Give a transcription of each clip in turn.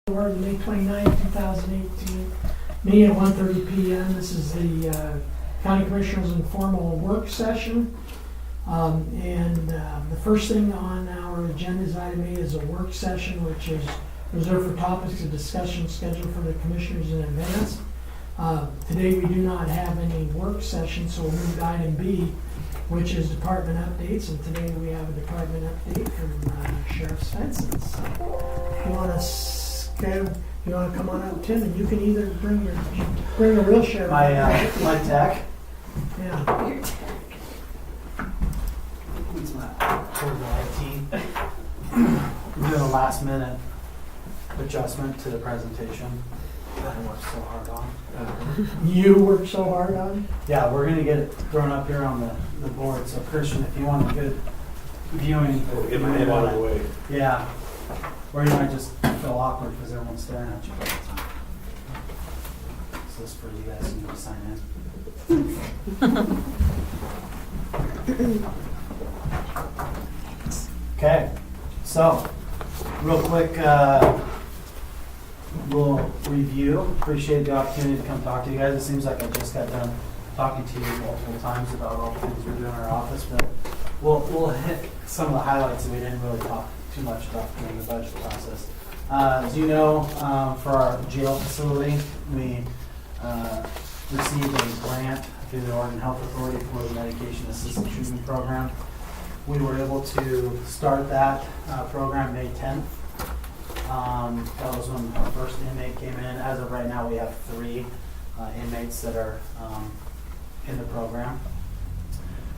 Board, May 29, 2018, meeting at 1:30 p.m. This is the County Commissioners Informal Work Session. The first thing on our agenda is item A is a work session, which is reserved for topics of discussion scheduled for the commissioners in advance. Today we do not have any work session, so we'll move to item B, which is department updates. And today we have a department update from Sheriff Svensson. So if you want to you want to come on up, Tim, and you can either bring a real sheriff. My tech. Yeah. It's my portable IT. We're doing a last minute adjustment to the presentation that I worked so hard on. You worked so hard on? Yeah, we're gonna get it thrown up here on the board. So Christian, if you want a good viewing, Get my head out of the way. yeah. Or you might just feel awkward because everyone's staring at you all the time. So this is for you guys who need to sign in. Okay, so real quick, we'll review. Appreciate the opportunity to come talk to you guys. It seems like I just got done talking to you multiple times about all the things we're doing in our office, but we'll hit some of the highlights that we didn't really talk too much about during the budget process. As you know, for our jail facility, we received a grant through the Oregon Health Authority for the Medication Assisted Treatment Program. We were able to start that program May 10th. That was when our first inmate came in. As of right now, we have 3 inmates that are in the program.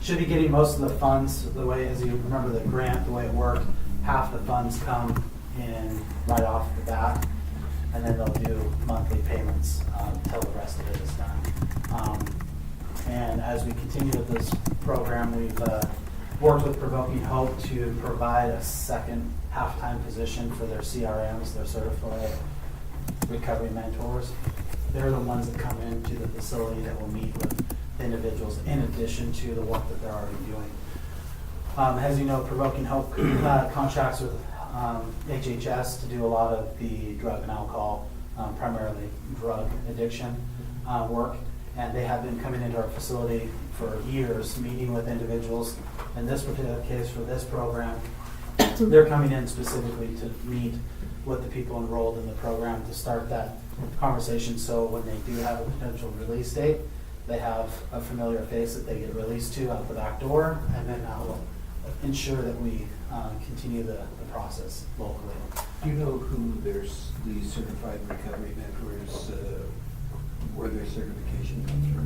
Should be getting most of the funds the way, as you remember the grant, the way it worked. Half the funds come in right off the bat, and then they'll do monthly payments until the rest of it is done. And as we continue with this program, we've worked with Provoking Hope to provide a second half-time position for their CRMs, their Certified Recovery Mentors. They're the ones that come into the facility that will meet with individuals in addition to the work that they're already doing. As you know, Provoking Hope contracts with HHS to do a lot of the drug and alcohol, primarily drug addiction work. And they have been coming into our facility for years, meeting with individuals. In this particular case, for this program, they're coming in specifically to meet with the people enrolled in the program to start that conversation. So when they do have a potential release date, they have a familiar face that they get released to out the back door, and then that will ensure that we continue the process locally. Do you know who these certified recovery mentors, where their certification comes from?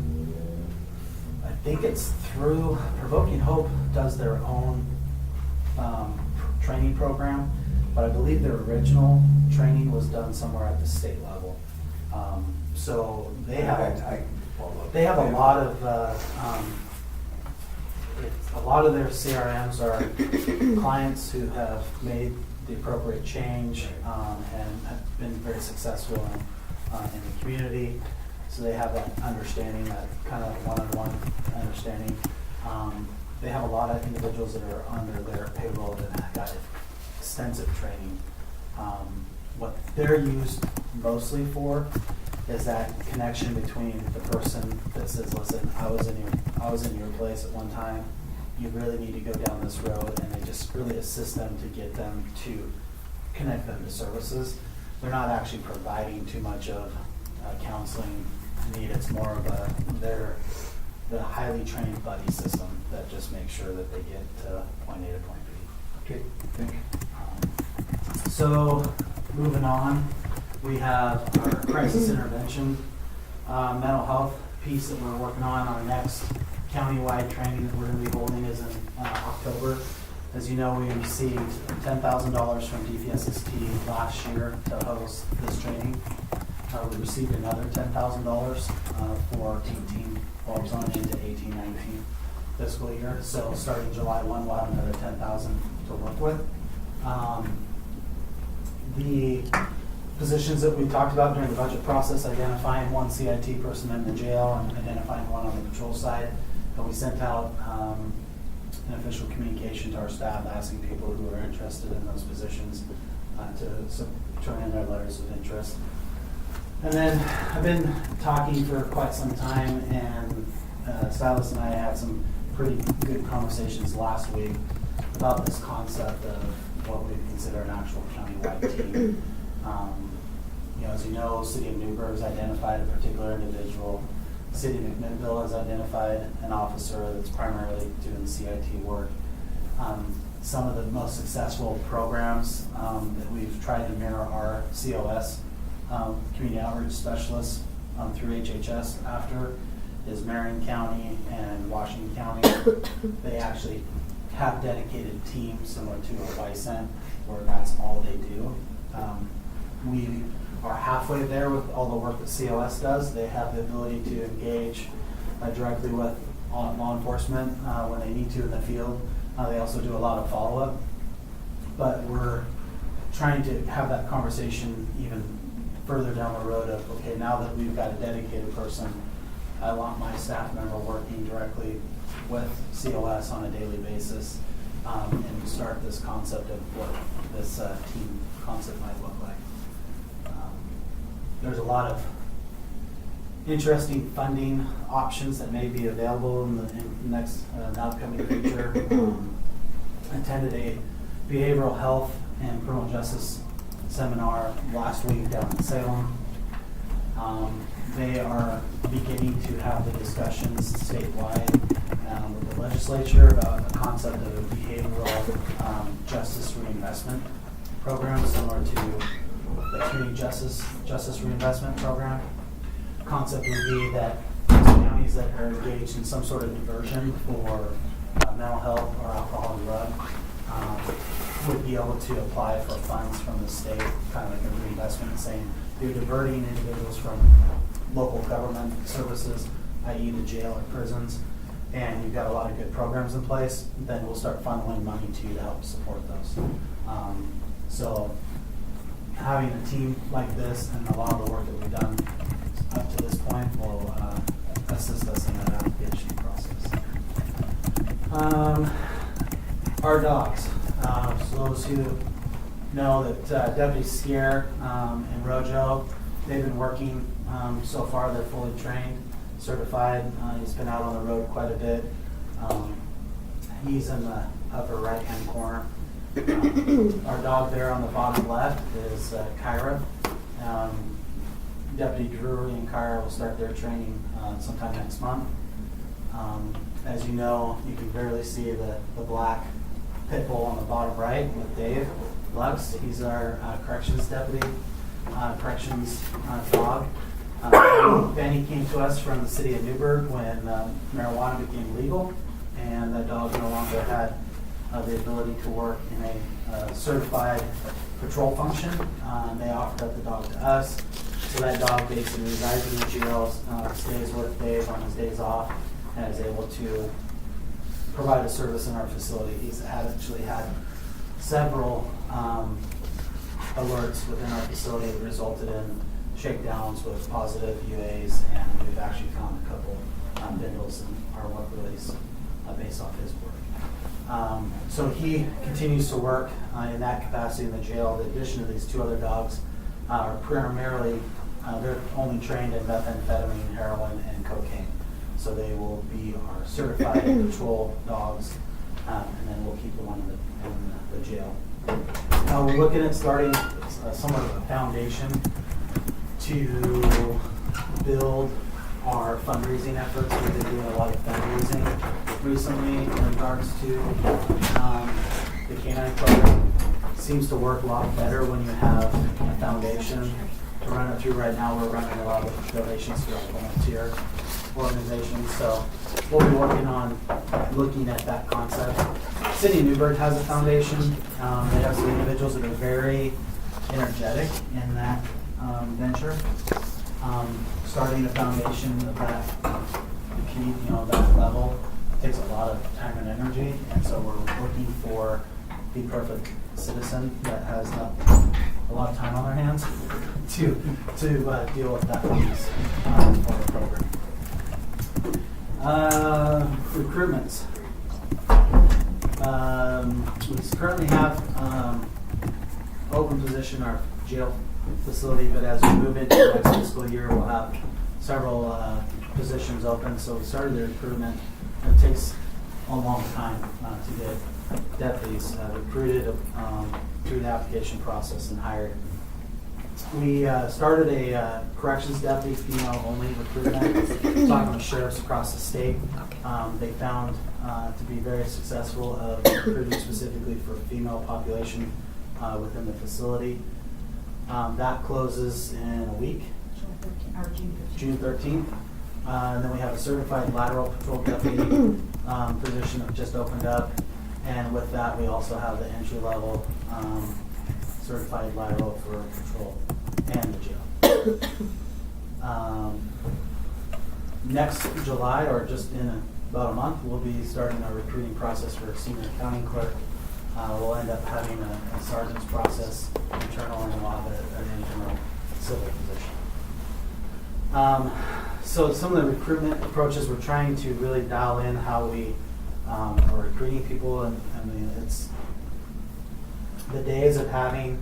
I think it's through Provoking Hope does their own training program, but I believe their original training was done somewhere at the state level. So they have a lot of their CRMs are clients who have made the appropriate change and have been very successful in the community. So they have that understanding, that kind of one-on-one understanding. They have a lot of individuals that are under their payroll that have got extensive training. What they're used mostly for is that connection between the person that says, listen, I was in your place at one time. You really need to go down this road, and they just really assist them to get them to connect them to services. They're not actually providing too much of counseling need. It's more of the highly trained buddy system that just makes sure that they get to point A to point B. Okay, thank you. So moving on, we have our crisis intervention mental health piece that we're working on. Our next countywide training that we're going to be holding is in October. As you know, we received $10,000 from DPSST last year to host this training. We received another $10,000 for team 12 on into 18-19 fiscal year. So starting July 1, we'll have another $10,000 to work with. The positions that we talked about during the budget process, identifying 1 CIT person in the jail and identifying 1 on the patrol side. But we sent out an official communication to our staff asking people who are interested in those positions to turn in their letters of interest. And then I've been talking for quite some time, and Silas and I had some pretty good conversations last week about this concept of what we consider an actual county-wide team. As you know, City of Newburgh has identified a particular individual. City of McMinnville has identified an officer that's primarily doing CIT work. Some of the most successful programs that we've tried to mirror are COS, Community Outreach Specialists, through HHS after, is Marion County and Washington County. They actually have dedicated teams similar to a YSEN, where that's all they do. We are halfway there with all the work that COS does. They have the ability to engage directly with law enforcement when they need to in the field. They also do a lot of follow-up. But we're trying to have that conversation even further down the road of, okay, now that we've got a dedicated person, I want my staff member working directly with COS on a daily basis, and start this concept of what this team concept might look like. There's a lot of interesting funding options that may be available in the next upcoming future. Attended a behavioral health and criminal justice seminar last week down in Salem. They are beginning to have the discussions statewide with the legislature about the concept of a behavioral justice reinvestment program similar to the community justice reinvestment program. Concept would be that counties that are engaged in some sort of diversion for mental health or alcohol and drug would be able to apply for funds from the state, kind of like a reinvestment, saying you're diverting individuals from local government services, i.e. the jail or prisons, and you've got a lot of good programs in place, then we'll start funneling money to you to help support those. So having a team like this and a lot of the work that we've done up to this point will assist us in that application process. Our dogs. So those who know that Deputy Scare and Rojo, they've been working so far. They're fully trained, certified. He's been out on the road quite a bit. He's in the upper right-hand corner. Our dog there on the bottom left is Kyra. Deputy Drury and Kyra will start their training sometime next month. As you know, you can barely see the black pit bull on the bottom right with Dave Lux. He's our corrections deputy, corrections dog. Benny came to us from the city of Newburgh when marijuana became legal, and that dog no longer had the ability to work in a certified patrol function. They offered up the dog to us. So that dog basically resides in the jail, stays with Dave on his days off, and is able to provide a service in our facility. He's actually had several alerts within our facility that resulted in shakedowns with positive UAs, and we've actually found a couple bindles in our work release based off his work. So he continues to work in that capacity in the jail. The addition of these two other dogs are primarily, they're only trained in methamphetamine, heroin, and cocaine. So they will be our certified patrol dogs, and then we'll keep the one in the jail. We're looking at starting somewhat of a foundation to build our fundraising efforts. We've been doing a lot of fundraising recently in regards to the canine program. It seems to work a lot better when you have a foundation to run it through. Right now we're running a lot of donations through our volunteer organizations, so we'll be working on looking at that concept. City of Newburgh has a foundation. They have some individuals that are very energetic in that venture. Starting a foundation of that, that level takes a lot of time and energy, and so we're looking for the perfect citizen that has a lot of time on their hands to deal with that piece for the program. Recruitments. We currently have open position our jail facility, but as we move into the next fiscal year, we'll have several positions open. So we started the recruitment. It takes a long time to get deputies recruited through the application process and hired. We started a corrections deputy, female-only recruitment, talking with sheriffs across the state. They found to be very successful of recruiting specifically for female population within the facility. That closes in a week, June 13th. And then we have a certified lateral patrol deputy position that just opened up. And with that, we also have the entry-level certified lateral for patrol and the jail. Next July, or just in about a month, we'll be starting our recruiting process for a senior accounting clerk. We'll end up having a sergeant's process, internal, and we'll have an internal civil position. So some of the recruitment approaches, we're trying to really dial in how we are recruiting people, and I mean, it's the days of having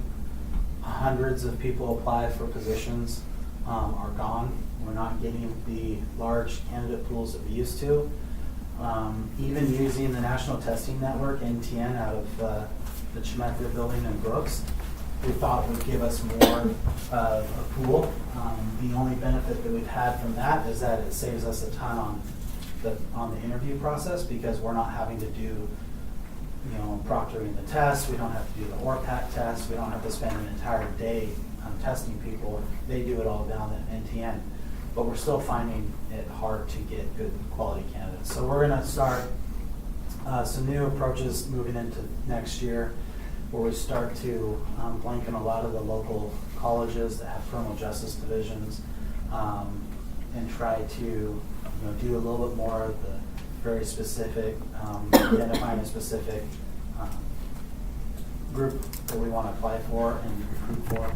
hundreds of people apply for positions are gone. We're not getting the large candidate pools that we used to. Even using the National Testing Network, NTN, out of the Chemeketa building in Brooks, we thought would give us more of a pool. The only benefit that we've had from that is that it saves us a ton on the interview process, because we're not having to do, proctoring the tests. We don't have to do the ORPAC test. We don't have to spend an entire day testing people. They do it all down at NTN. But we're still finding it hard to get good quality candidates. So we're going to start some new approaches moving into next year, where we start to blanket a lot of the local colleges that have criminal justice divisions, and try to do a little bit more of the very specific, identifying a specific group that we want to apply for and recruit for,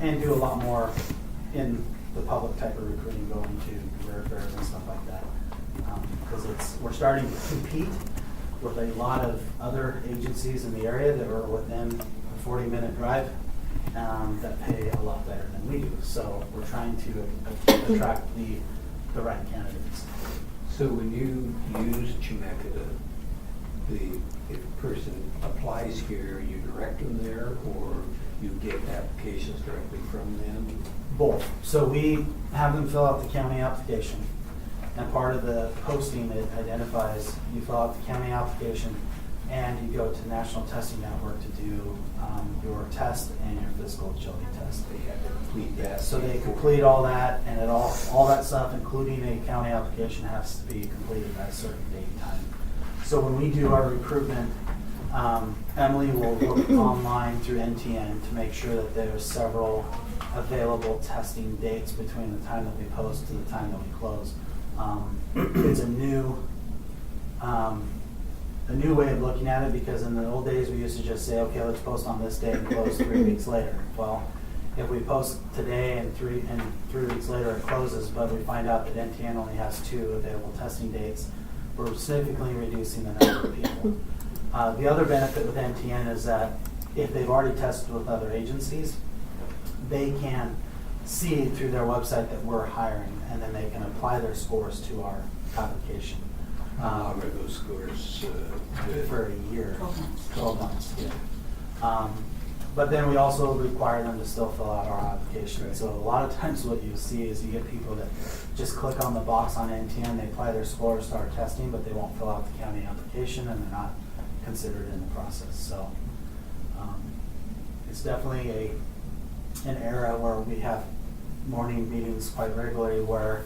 and do a lot more in the public type of recruiting, going to career fairs and stuff like that, because we're starting to compete with a lot of other agencies in the area that are within a 40-minute drive that pay a lot better than we do. So we're trying to attract the right candidates. So when you use Chemeketa, if a person applies here, you direct them there, or you get applications directly from them? Both. So we have them fill out the county application, and part of the posting, it identifies you fill out the county application and you go to National Testing Network to do your test and your physical agility test. They have to complete that. So they complete all that, and all that stuff, including a county application, has to be completed by a certain date and time. So when we do our recruitment, Emily will look online through NTN to make sure that there's several available testing dates between the time that we post to the time that we close. It's a new way of looking at it, because in the old days we used to just say, okay, let's post on this day and close 3 weeks later. Well, if we post today and 3 weeks later it closes, but we find out that NTN only has 2 available testing dates, we're significantly reducing the number of people. The other benefit with NTN is that if they've already tested with other agencies, they can see through their website that we're hiring, and then they can apply their scores to our application. How long are those scores good? For a year, 12 months. Yeah. But then we also require them to still fill out our application. Right. So a lot of times what you see is you get people that just click on the box on NTN, they apply their scores to our testing, but they won't fill out the county application, and they're not considered in the process. So it's definitely an era where we have morning meetings quite regularly, where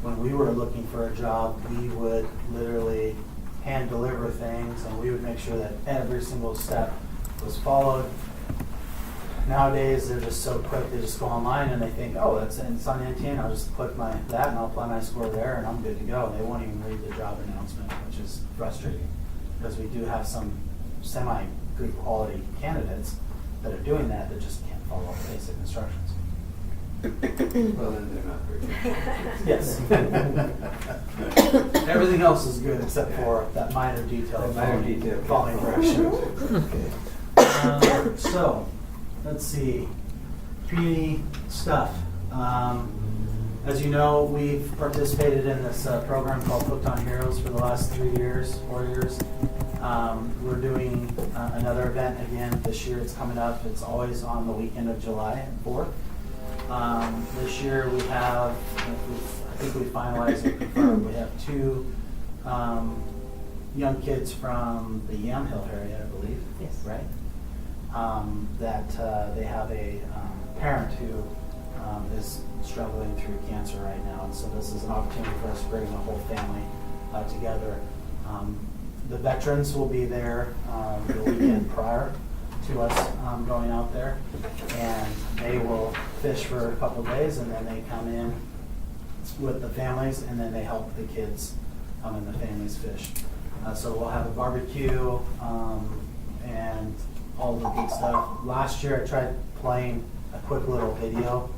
when we were looking for a job, we would literally hand deliver things, and we would make sure that every single step was followed. Nowadays, they're just so quick, they just go online and they think, oh, it's on NTN, I'll just click that and I'll apply my score there and I'm good to go. They won't even read the job announcement, which is frustrating, because we do have some semi-good quality candidates that are doing that just can't follow basic instructions. Well, then they're not very good. Yes. Everything else is good except for that minor detail. That minor detail. Following directions. Okay. So, let's see. community stuff. As you know, we've participated in this program called Hooked on Heroes for the last 4 years. We're doing another event again this year. It's coming up. It's always on the weekend of July 4th. This year we have, I think we finalized and confirmed, we have 2 young kids from the Yamhill area, I believe. Yes. Right? That they have a parent who is struggling through cancer right now, and so this is an opportunity for us to bring the whole family together. The veterans will be there the weekend prior to us going out there, and they will fish for a couple days, and then they come in with the families, and then they help the kids and the families fish. So we'll have a barbecue and all the good stuff. Last year I tried playing a quick little video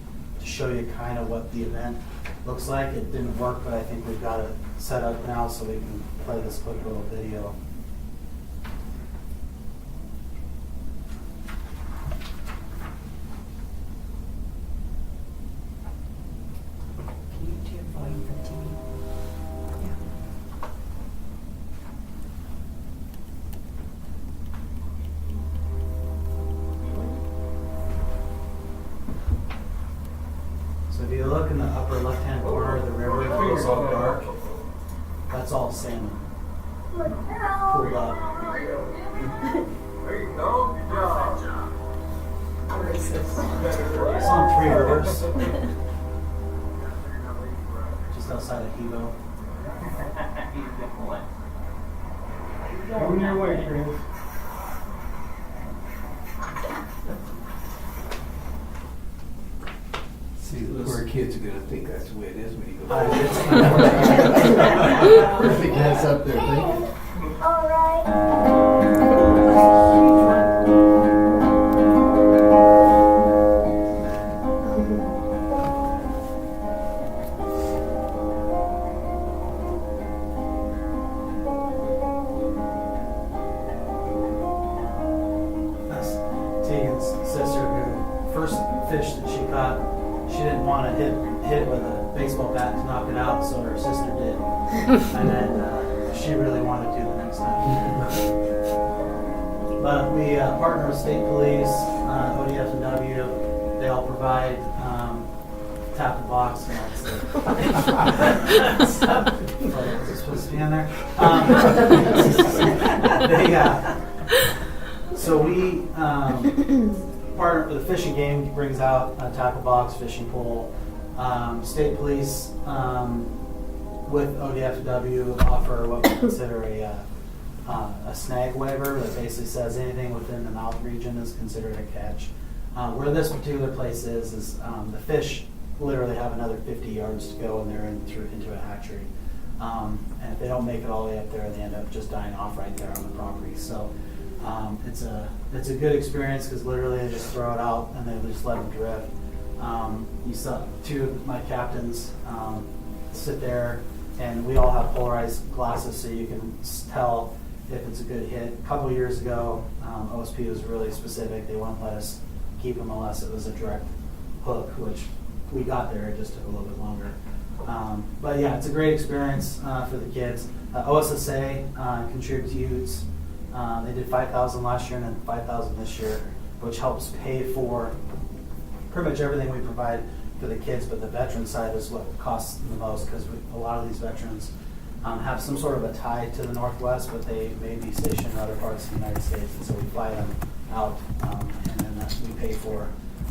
to show you kind of what the event looks like. It didn't work, but I think we've got it set up now so we can play this quick little video. Can you do your volume from TV? Yeah. So if you look in the upper left-hand corner of the river, it's all dark. That's all salmon. Pulled up. It's on 3 rivers. Just outside of Hebo. Coming your way, Chris. See, poor kids are gonna think that's the way it is when you go. I Perfect guys up there, thank you. That's Tegan's sister, who first fish that she caught, she didn't want to hit it with a baseball bat to knock it out, so her sister did. And then she really wanted to the next time. But we partner with state police, ODF&W. They all provide tap the box and all that stuff. Was it supposed to be on there? So we partner with the fishing game, brings out a tackle box, fishing pole. State police with ODFW offer what we consider a snag waiver that basically says anything within the mouth region is considered a catch. Where this particular place is the fish literally have another 50 yards to go, and they're into a hatchery. And if they don't make it all the way up there, they end up just dying off right there on the property. So it's a good experience because literally they just throw it out and they just let them drift. You saw 2 of my captains sit there, and we all have polarized glasses so you can tell if it's a good hit. A couple years ago, OSP was really specific. They wouldn't let us keep them unless it was a direct hook, which we got there. It just took a little bit longer. But yeah, it's a great experience for the kids. OSSA contributes. They did $5,000 last year and then $5,000 this year, which helps pay for pretty much everything we provide for the kids, but the veteran side is what costs the most because a lot of these veterans have some sort of a tie to the Northwest, but they may be stationed in other parts of the United States, and so we fly them out, and then we pay for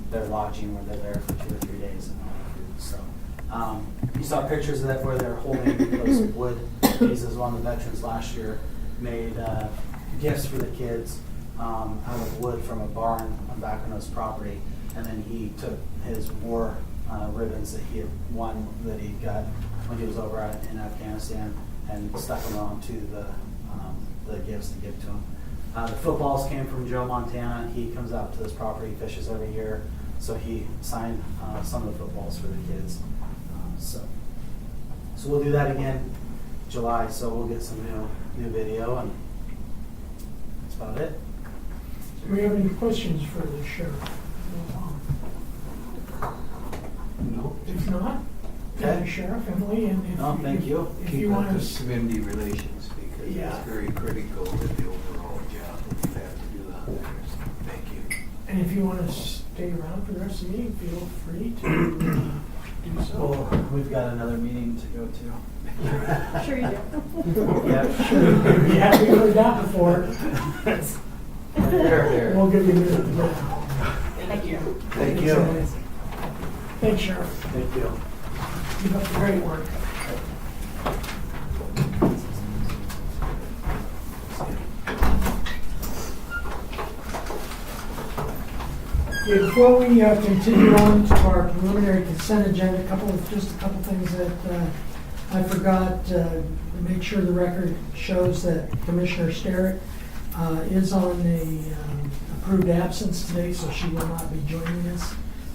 their lodging where they're there for 2 or 3 days and all that food. So you saw pictures of that where they're holding those wood pieces. One of the veterans last year made gifts for the kids out of wood from a barn on back on his property, and then he took his war ribbons that he had won that he got when he was over in Afghanistan and stuck them onto the gifts to give to him. The footballs came from Joe Montana. He comes out to this property, fishes every year, so he signed some of the footballs for the kids. So we'll do that again July, so we'll get some new video, and that's about it. Do we have any questions for the sheriff? If not, thank Okay. you, Sheriff, Emily, and if. No, thank you. If you Keep up want the to, community relations because Yeah. it's very critical to the overall job that you have to do out there. So thank you. and if you want to stay around for the rest of the meeting, feel free to do so. Well, we've got another meeting to go to. Sure you do. Yeah. Sure, we haven't heard that before. There. We'll give you a minute to go. Thank you. Thank you. Thanks, Sheriff. Thank you. Keep up the great work. Okay, before we continue on to our preliminary consent agenda, just a couple things that I forgot to make sure the record shows that Commissioner Sterrett is on a approved absence today, so she will not be joining us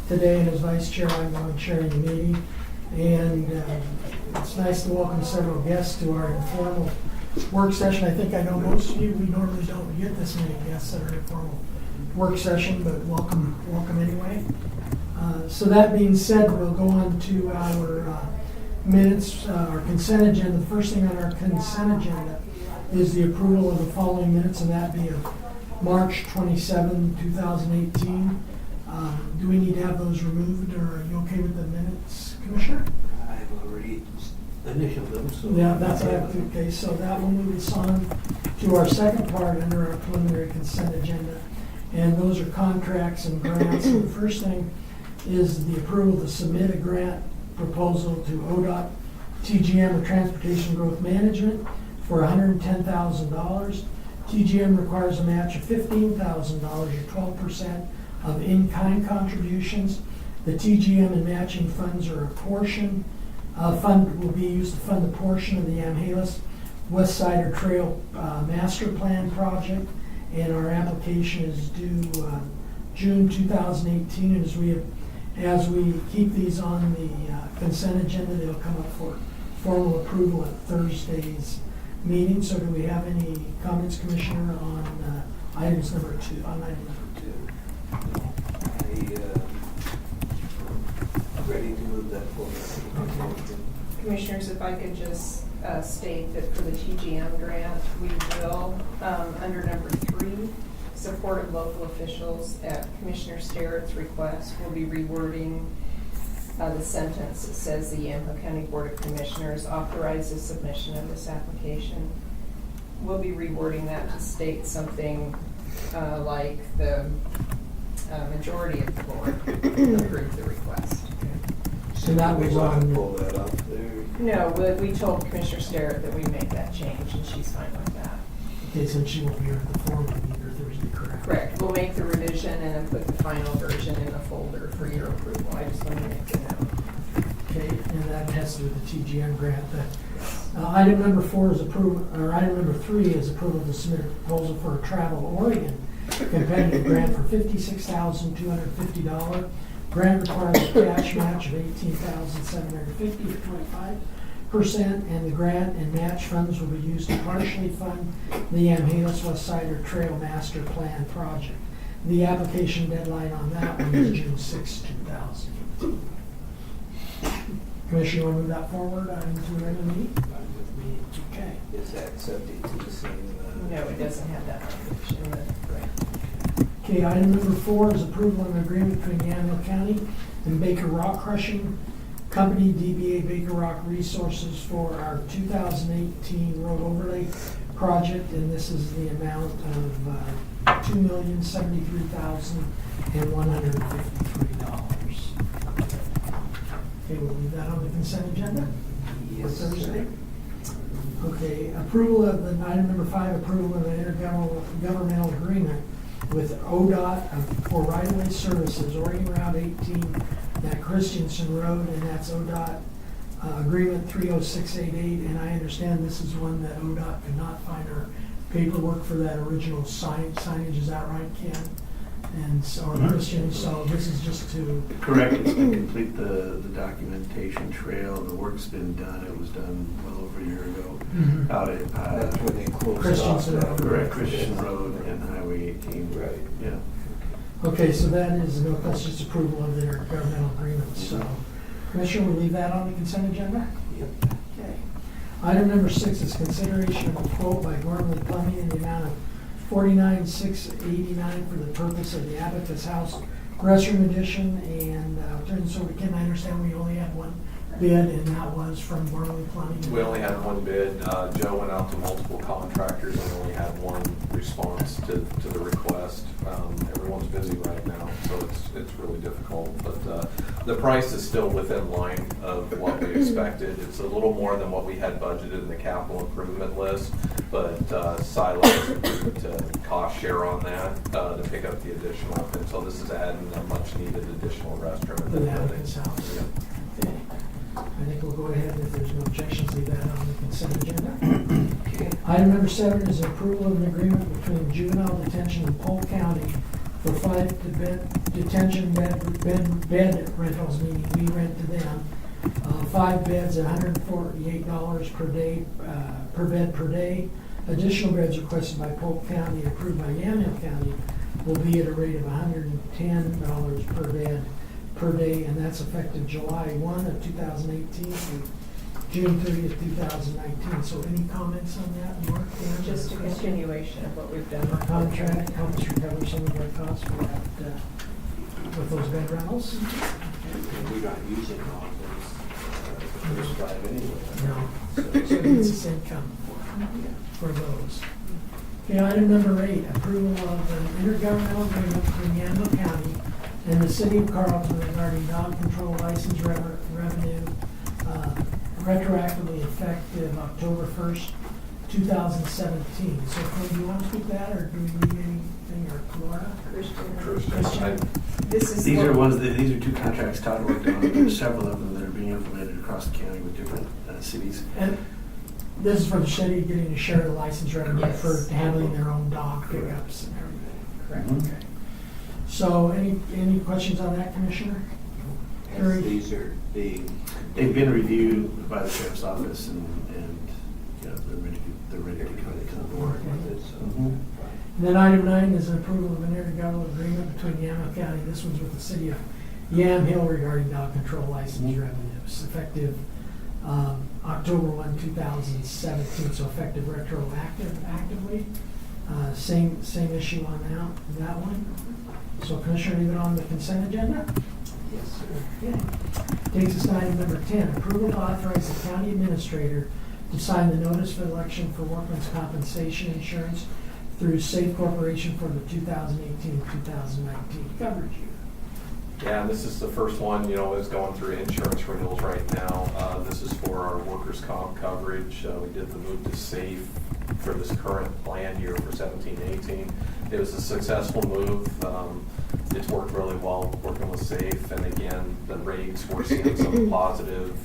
today. And as vice chair, I'm going chairing the meeting. And it's nice to welcome several guests to our informal work session. I think I know most of you, we normally don't get this many guests at our informal work session, but welcome anyway. So that being said, we'll go on to our minutes, our consent agenda. The first thing on our consent agenda is the approval of the following minutes, and that be of March 27, 2018. Do we need to have those removed, or are you okay with the minutes, Commissioner? I've already initialed them, so. Yeah, that's what I have to, okay, so that will move us on to our second part under our preliminary consent agenda. And those are contracts and grants. And the first thing is the approval to submit a grant proposal to ODOT TGM, or Transportation Growth Management, for $110,000. TGM requires a match of $15,000, or 12% of in-kind contributions. The TGM and matching funds are a portion. Fund will be used to fund a portion of the Amhalis West Sider Trail Master Plan project, and our application is due June 2018. And as we keep these on the consent agenda, they'll come up for formal approval at Thursday's meeting. So do we have any comments, Commissioner, on items number two? On item number two. I'm ready to move that forward. Commissioners, if I could just state that for the TGM grant, we will, under number 3, support of local officials at Commissioner Sterrett's request, we'll be rewording the sentence that says the Yamhill County Board of Commissioners authorizes submission of this application. We'll be rewording that to state something like the majority of the board approved the request. So that was on. Pull that up there. No, we told Commissioner Sterrett that we make that change, and she's fine with that. Okay, so she won't be here at the formal either Thursday, correct? Correct. We'll make the revision and then put the final version in the folder for your approval. I just want to make the note. Okay, and that has to do with the TGM grant. Item number 4 is approval, or item number 3 is approval to submit a proposal for a Travel Oregon competitive grant for $56,250. Grant requires a cash match of $18,750 or 25%, and the grant and match funds will be used to partially fund the Amhalis West Sider Trail Master Plan project. The application deadline on that one is June 6, 2018. Commissioner, you want to move that forward into a regular meeting? Okay. Is that subject to the same? No, it doesn't have that language in the grant. Okay, item number 4 is approval of an agreement between Yamhill County and Baker Rock Crushing Company, DBA Baker Rock Resources, for our 2018 road overlay project, and this is the amount of $2,073,153. Okay, we'll leave that on the consent agenda for Yes, sir. Thursday. Okay, approval of the item number 5, approval of an intergovernmental agreement with ODOT for right-of-way services, Oregon Route 18 at Christensen Road, and that's ODOT Agreement 30688. And I understand this is one that ODOT could not find our paperwork for that original signage. Is that right, Ken? And so, or Christian, so this is just to. Correct, it's to complete the documentation trail. The work's been done. It was done well over a year ago. Mhm. Out at, That's when they closed off. Christensen that. Road. correct, Christian Road and Highway 18. Right. Yeah. Okay, so that is, that's just approval of their governmental agreement, so. Commissioner, we'll leave that on the consent agenda? Yep. Okay. Item number 6 is consideration of a quote by Gormley Plumbing in the amount of $49,689 for the purpose of the Abacus House restroom addition. And I'll turn this over to Ken. I understand we only had one bid, and that was from Gormley Plumbing. We only had one bid. Joe went out to multiple contractors and only had one response to the request. Everyone's busy right now, so it's really difficult. But the price is still within line of what we expected. It's a little more than what we had budgeted in the capital improvement list, but Silas agreed to cost share on that to pick up the additional. And so this is adding a much needed additional restroom in For the the building. Abacus House. Yep. Okay. I think we'll go ahead, if there's no objections, leave that on the consent agenda. Okay. Item number 7 is approval of an agreement between Juvenile Detention and Polk County for 5 detention bed rentals, meaning we rent to them. 5 beds, $148 per day, per bed per day. Additional beds requested by Polk County, approved by Yamhill County, will be at a rate of $110 per bed per day, and that's effective July 1 of 2018 through June 30th, 2019. So any comments on that, Mark? Dan? Just a continuation of what we've done. Our contract help us recover some of our costs for that, with those bed rentals? And we're not using all those, the first 5 anyway. No. So it's the same come for those. Okay, item number 8, approval of an intergovernmental agreement between Yamhill County and the City of Carlton regarding dog control license revenue, retroactively effective October 1st, 2017. So, Quinn, do you want to speak that, or do we need anything, or Laura? Christian, This is. These are these are 2 contracts Todd worked on. There's several of them that are being implemented across the county with different cities. And this is for the city getting to share the license revenue Yes. for handling their own dog pickups and everything. Correct. Okay. So, any questions on that, Commissioner? And these are being. They've been reviewed by the sheriff's office, and you know, they're ready to come to the board with it. So. And then item 9 is an approval of an intergovernmental agreement between Yamhill County, this one's with the city of Yamhill regarding dog control license revenues, effective October 1, 2017, so effective retroactively. Same issue on that one. So Commissioner, leave it on the consent agenda? Yes, sir. Okay. Takes us to item number 10, approval to authorize the county administrator to sign the notice of election for workman's compensation insurance through Safe Corporation for the 2018-2019 coverage year. Yeah, and this is the first one, is going through insurance renewals right now. This is for our workers' comp coverage. We did the move to SAFE for this current plan year for 17-18. It was a successful move. It's worked really well working with SAFE, and again, the rates, we're seeing some positive.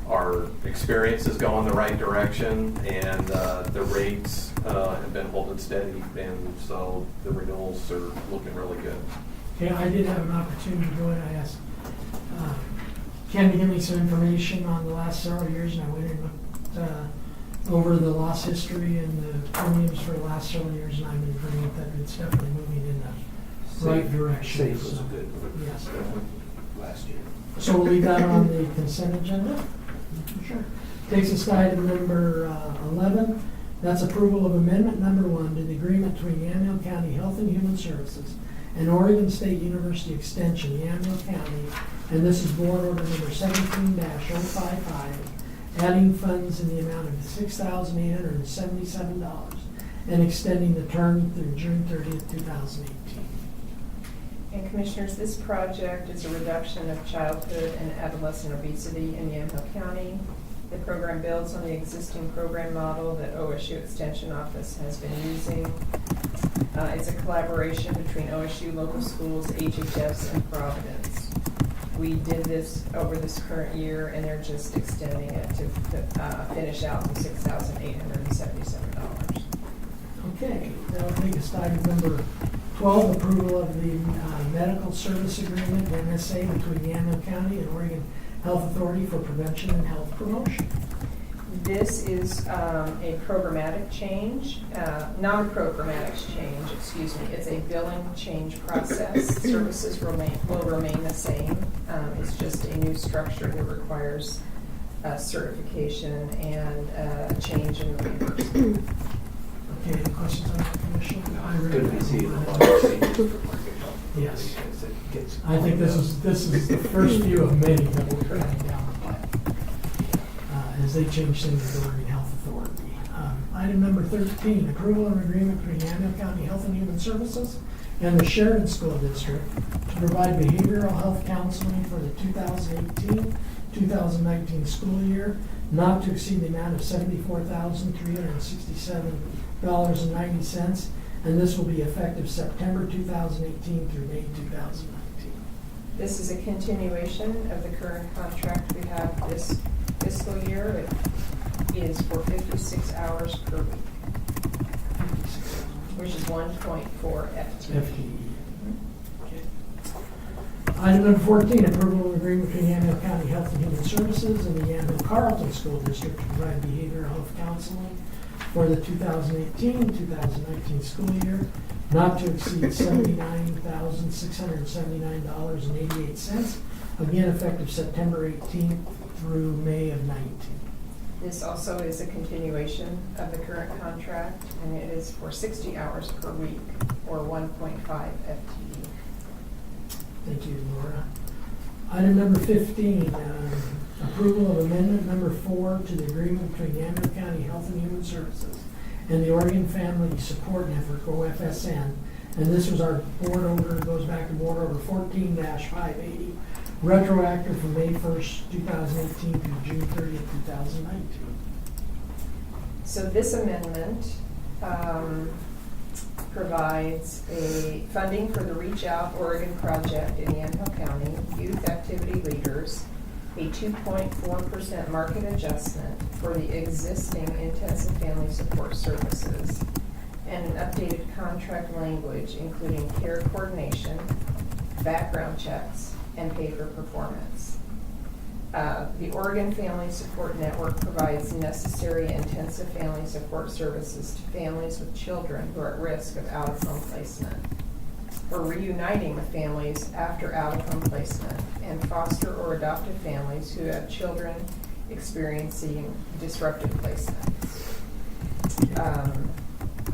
Our experience is going the right direction, and the rates have been holding steady, and so the renewals are looking really good. Okay, I did have an opportunity to go in, I asked Ken to give me some information on the last several years, and I went and looked over the loss history and the premiums for the last several years, and I'm in agreement that it's definitely moving in the right direction. Safe was a So, good one. yes. Last year. So we'll leave that on the consent agenda? Sure. Takes us to item number 11. That's approval of amendment number 1 to the agreement between Yamhill County Health and Human Services and Oregon State University Extension, Yamhill County, and this is board order number 17-055, adding funds in the amount of $6,877 and extending the term through June 30th, 2018. And Commissioners, this project is a reduction of childhood and adolescent obesity in Yamhill County. The program builds on the existing program model that OSU Extension Office has been using. It's a collaboration between OSU, local schools, HHS, and Providence. We did this over this current year, and they're just extending it to finish out the $6,877. Okay, that'll take us to item number 12, approval of the medical service agreement, MSA, between Yamhill County and Oregon Health Authority for prevention and health promotion. This is a programmatic change, not a programmatic change, excuse me. It's a billing change process. Services will remain the same. It's just a new new structure that requires certification and a change in the reimbursement. Okay, any questions on that, Commissioner? I It's really good to see the don't. budget changes for market health. Yes. Because it gets. I think this is the first few of many that will be coming down the pipe as they change things with the Oregon Health Authority. Item number 13, approval of agreement between Yamhill County Health and Human Services and the Sheridan School District to provide behavioral health counseling for the 2018-2019 school year, not to exceed the amount of $74,367.90, and this will be effective September 2018 through May 2019. This is a continuation of the current contract we have this fiscal year. It is for 56 hours per week, which is 1.4 FTE. FTE. Okay. Item number 14, approval of agreement between Yamhill County Health and Human Services and the Yamhill Carlton School District to provide behavioral health counseling for the 2018-2019 school year, not to exceed $79,679.88, again effective September 18th through May of 19. This also is a continuation of the current contract, and it is for 60 hours per week, or 1.5 FTE. Thank you, Laura. Item number 15, approval of amendment number 4 to the agreement between Yamhill County Health and Human Services and the Oregon Family Support Network, OFSN. And this was our board order, goes back to board order 14-580, retroactive from May 1st, 2018 through June 30th, 2019. So this amendment provides a funding for the Reach Out Oregon project in Yamhill County, youth activity leaders, a 2.4% market adjustment for the existing intensive family support services, and an updated contract language including care coordination, background checks, and pay for performance. The Oregon Family Support Network provides necessary intensive family support services to families with children who are at risk of out-of-home placement, for reuniting with families after out-of-home placement, and foster or adoptive families who have children experiencing disruptive placements.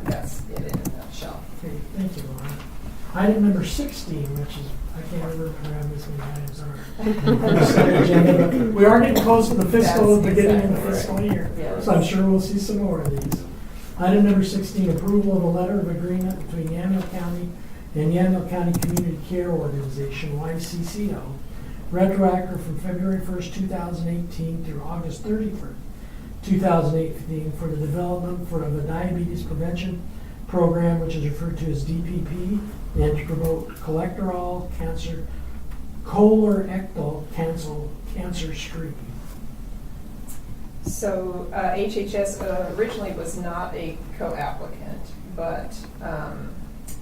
That's it in a nutshell. Okay, thank you, Laura. Item number 16, which is, I can't remember if we have this many items on our consent agenda, but we are getting close to the fiscal, That's beginning of the exactly fiscal right. year. Yeah. So I'm sure we'll see some more of these. Item number 16, approval of a letter of agreement between Yamhill County and Yamhill County Community Care Organization, YCCO, retroactive from February 1st, 2018 through August 31st, 2018 for the development for a diabetes prevention program, which is referred to as DPP, and to promote colorectal cancer screening. So HHS originally was not a co-applicant, but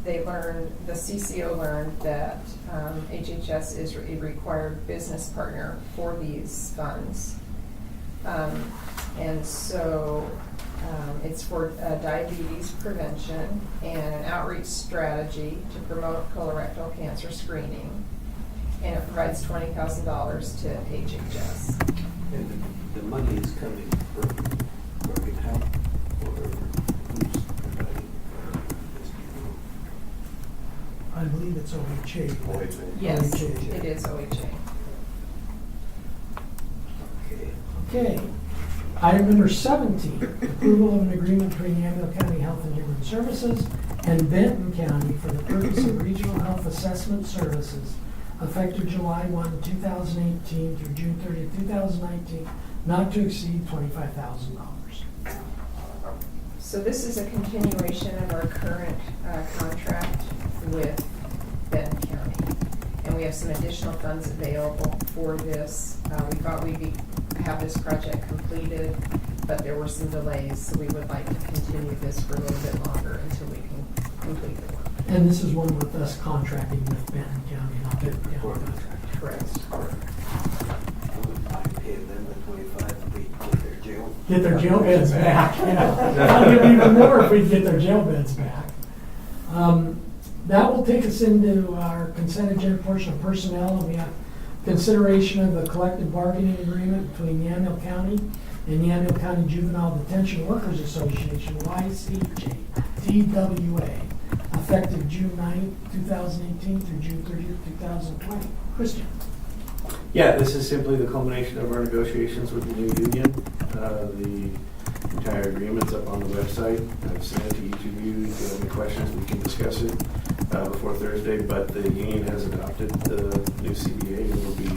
they learned, the CCO learned that HHS is a required business partner for these funds. And so it's for diabetes prevention and an outreach strategy to promote colorectal cancer screening. And it provides $20,000 to HHS. And the money is coming from Oregon Health, or who's providing this? I believe it's OHA. Yes, OHA. it is OHA. Okay. Okay. Item number 17, approval of an agreement between Yamhill County Health and Human Services and Benton County for the purpose of regional health assessment services effective July 1, 2018 through June 30, 2019, not to exceed $25,000. So this is a continuation of our current contract with Benton County. And we have some additional funds available for this. We thought we'd have this project completed, but there were some delays, so we would like to continue this for a little bit longer until we can complete the work. And this is one with us contracting with Benton County, not Benton County. Correct. I wouldn't mind paying them the 25 if we get their jail. Get their jail beds back, yeah. I'd give even more if we could get their jail beds back. That will take us into our consent agenda portion of personnel, and we have consideration of a collective bargaining agreement between Yamhill County and Yamhill County Juvenile Detention Workers Association, YCJTWA, effective June 9, 2018 through June 30th, 2020. Christian? Yeah, this is simply the culmination of our negotiations with the new union. The entire agreement's up on the website. I've sent it to each of you. If you have any questions, we can discuss it before Thursday, but the union has adopted the new CBA and will be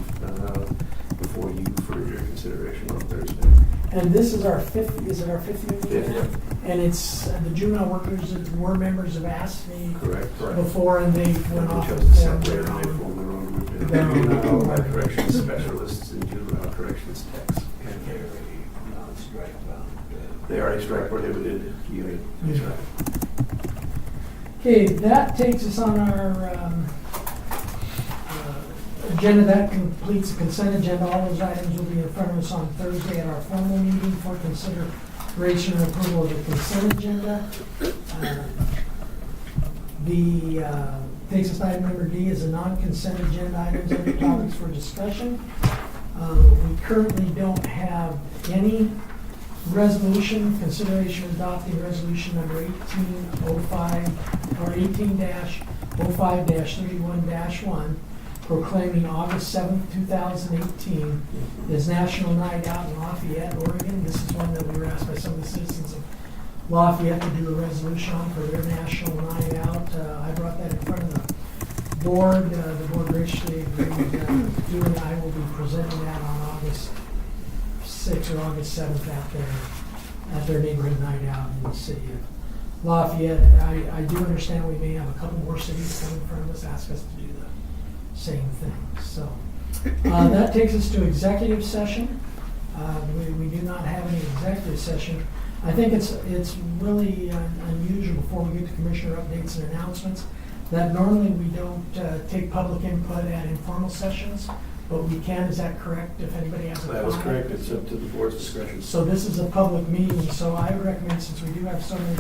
before you for your consideration on Thursday. And this is our fifth, is it our fifth union? Fifth. And it's, the juvenile workers that were members have asked me Correct. before, and they went We off. chose to and separate formed and they their own. formed their own group. Their own. Juvenile corrections specialists and juvenile corrections techs. And they're a non-strike bound. They are a strike prohibited unit. That's right. Okay, that takes us on our agenda. That completes the consent agenda. All those items will be in front of us on Thursday at our formal meeting for consideration and approval of the consent agenda. Takes us to item number D is a non-consent agenda items and topics for discussion. We currently don't have any resolution, consideration of adopting resolution number 1805 or 18-05-31-1, proclaiming August 7th, 2018 as National Night Out in Lafayette, Oregon. This is one that we were asked by some of the citizens of Lafayette to do a resolution on for their National Night Out. I brought that in front of the board. The board graciously agreed to do it. I will be presenting that on August 6th or August 7th at their neighborhood night out in the city of Lafayette. I do understand we may have a couple more cities coming in front of us, ask us to do the same thing. So that takes us to executive session. We do not have any executive session. I think it's really unusual before we get to commissioner updates and announcements that normally we don't take public input at informal sessions, but we can. Is that correct? If anybody has a That is comment? correct. It's up to the board's discretion. So this is a public meeting, so I would recommend, since we do have so many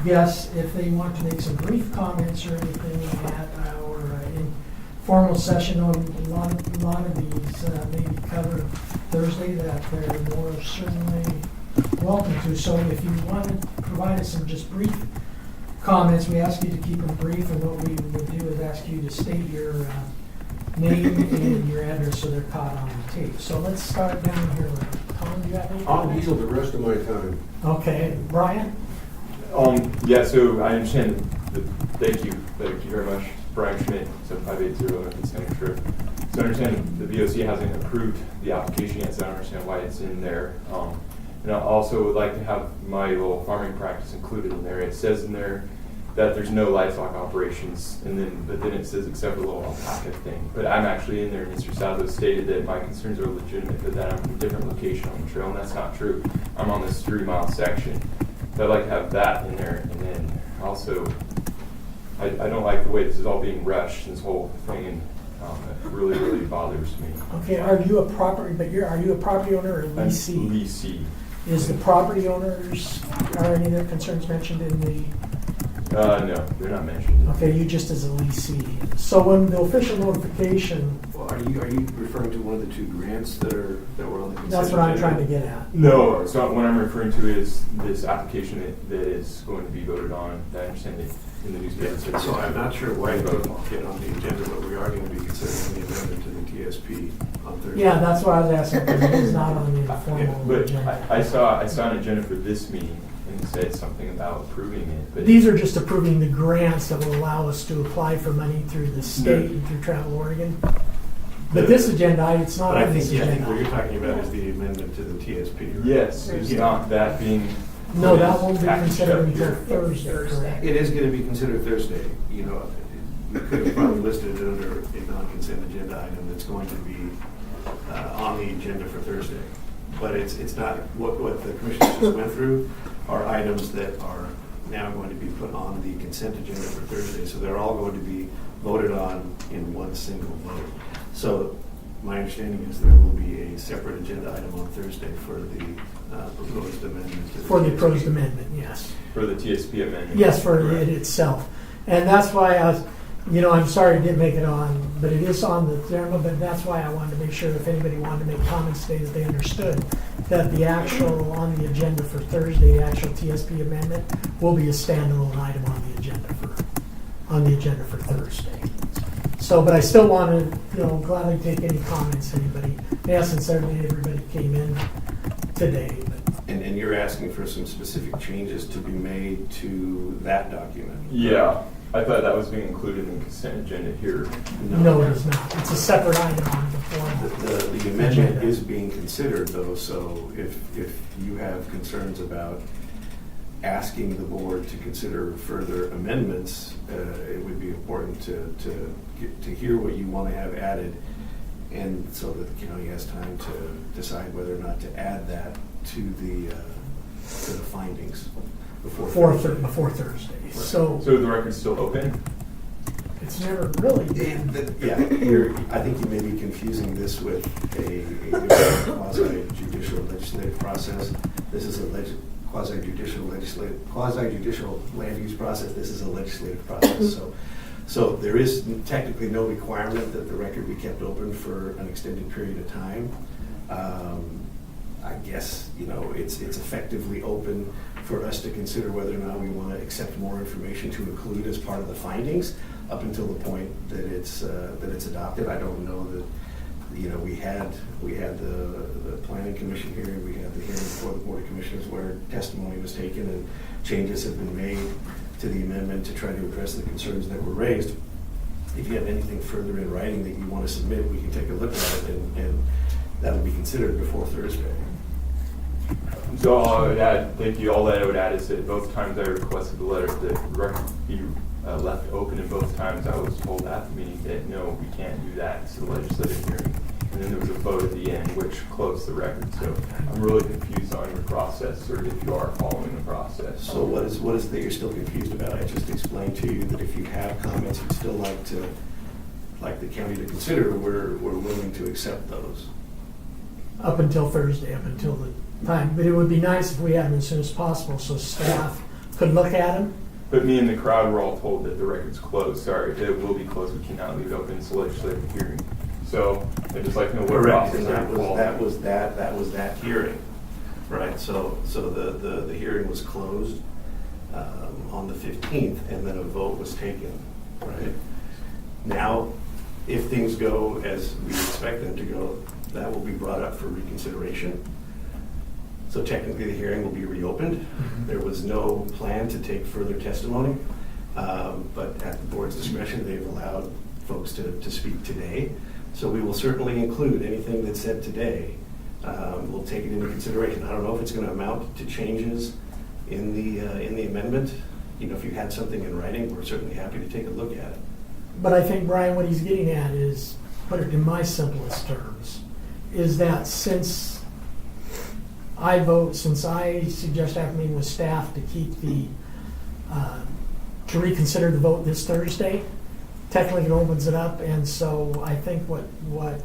guests, if they want to make some brief comments or anything like that, or informal session on a lot of these may be covered Thursday, that they're more certainly welcome to. So if you want to provide us some just brief comments, we ask you to keep them brief, and what we would do is ask you to state your name and your address so they're caught on the tape. So let's start down here. Tom, do you have any I'll comments? yield the rest of my time. Okay, Brian? Yeah, so I understand, thank you very much, Brian Schmidt, 7580 consent trip. So I understand the BOC hasn't approved the application yet, so I don't understand why it's in there. And I also would like to have my little farming practice included in there. It says in there that there's no livestock operations, but then it says except for the little alpaca thing. But I'm actually in there, and Mr. Salvo stated that my concerns are legitimate, but that I'm from a different location on the trail, and that's not true. I'm on this 3-mile section. So I'd like to have that in there, and then also, I don't like the way this is all being rushed, this whole thing, and it really, really bothers me. Okay, are you a property owner or I'm leasee? leasee. Is the property owners, are any of their concerns mentioned in the, No, they're not mentioned. okay, you just as a leasee. So when the official notification, Well, are you referring to one of the two grants that were on the consent? that's what I'm agenda? trying to get at. No, so what I'm referring to is this application that is going to be voted on. I understand it in the newspaper. So I'm not sure why it didn't get on the agenda, but we are going to be considering the amendment to the TSP on Thursday. Yeah, that's what I was asking, because it is not on the informal But agenda. I saw an agenda for this meeting, and it said something about approving it. But These are just approving the grants that will allow us to apply for money through the state and through Travel Oregon. But this agenda, it's not But I on this think what you're agenda. talking about is the amendment to the TSP, right? Yes, it's Yeah. not that being. No, that won't be packaged considered up until here. Thursday, correct? It is going to be considered Thursday. You know, we could have probably listed it under a non-consent agenda item that's going to be on the agenda for Thursday. But it's not, what the commissioners just went through are items that are now going to be put on the consent agenda for Thursday. So they're all going to be voted on in one single vote. So my understanding is there will be a separate agenda item on Thursday for the proposed amendment. to For the TSP. proposed amendment, yes. For the TSP amendment. Yes, for Correct. it itself. And that's why You know, I'm sorry it didn't make it on, but it is on the agenda, but that's why I wanted to make sure if anybody wanted to make comments today that they understood that the actual, on the agenda for Thursday, the actual TSP amendment will be a standalone item on the agenda for Thursday. So, but I still want to, you know, gladly take any comments anybody, in essence, everybody came in today, but And you're asking for some specific changes to be made to that document? Yeah, I thought that was being included in the consent agenda here. no, it is not. It's a separate item on the form. The amendment is being considered though, so if you have concerns about asking the board to consider further amendments, it would be important to hear what you want to have added, and so that the county has time to decide whether or not to add that to the findings before Thursday. So So the record's still open? it's never really. Yeah, I think you may be confusing this with a quasi-judicial legislative process. This is a quasi-judicial land use process. This is a legislative process. So there is technically no requirement that the record be kept open for an extended period of time. I guess, you know, it's effectively open for us to consider whether or not we want to accept more information to include as part of the findings up until the point that it's adopted. I don't know that, you know, we had the planning commission hearing, we had the hearing before the board of commissioners where testimony was taken and changes have been made to the amendment to try to address the concerns that were raised. If you have anything further in writing that you want to submit, we can take a look at it and that will be considered before Thursday. So all I would add, thank you, all that I would add is that both times I requested the record be left open, and both times I was told at the meeting that no, we can't do that, it's a legislative hearing. And then there was a vote at the end which closed the record, so I'm really confused on your process, or if you are following the process. So what is it that you're still confused about? I just explained to you that if you have comments you'd still like the county to consider, we're willing to accept those. Up until Thursday, up until the time. But it would be nice if we had them as soon as possible so staff could look at them. But me and the crowd were all told that the record's closed. Sorry, it will be closed. We cannot leave it open. It's a legislative hearing. So I'd just like to know what Correct, process and are that was that hearing, right? So the hearing was closed on the 15th, and then a vote was taken, right? Now, if things go as we expect them to go, that will be brought up for reconsideration. So technically, the hearing will be reopened. There was no plan to take further testimony, but at the board's discretion, they've allowed folks to speak today. So we will certainly include anything that's said today. We'll take it into consideration. I don't know if it's going to amount to changes in the amendment. You know, if you had something in writing, we're certainly happy to take a look at it. But I think, Brian, what he's getting at is, put it in my simplest terms, is that since I suggest after meeting with staff to keep to reconsider the vote this Thursday, technically it opens it up, and so I think what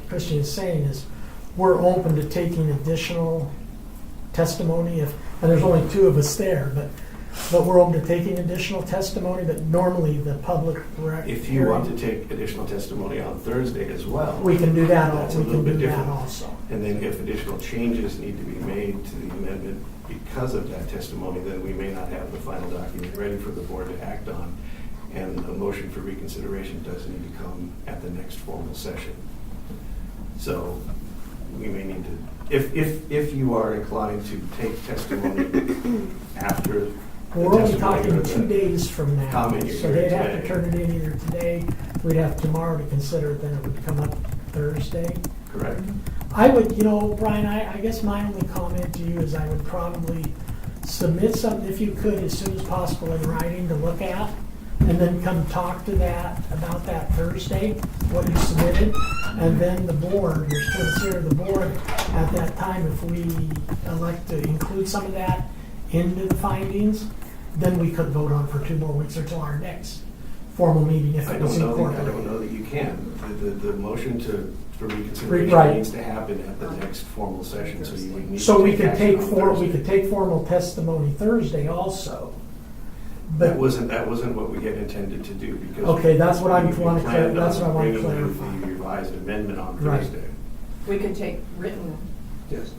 Christian is saying is we're open to taking additional testimony and there's only two of us there, but we're open to taking additional testimony, but normally the public If you want to take additional testimony on Thursday as well, we can do that. that's a We little can bit do that different. also. And then if additional changes need to be made to the amendment because of that testimony, then we may not have the final document ready for the board to act on. And a motion for reconsideration does need to come at the next formal session. So we may need to, if you are inclined to take testimony after the We're only testimony talking or the 2 days from now, comment you're so they'd hearing have to today. turn it in either today, we'd have tomorrow to consider it, then it would come up Thursday. Correct. I would, Brian, I guess my only comment to you is I would probably submit something, if you could, as soon as possible in writing to look at, and then come talk to about that Thursday, what you submitted, and then the board, you're still consider the board at that time, if we elect to include some of that into the findings, then we could vote on for 2 more weeks or till our next formal meeting if I it was don't incorporated. know that you can. The motion for reconsideration Right. needs to happen at the next formal session, so you would need to So we take could action take on Thursday. formal testimony Thursday also. That But, wasn't what we had intended to do because. Okay, that's what I we wanna planned that's on what I wanna bringing you clarify. The revised amendment on Right. Thursday. We could take written,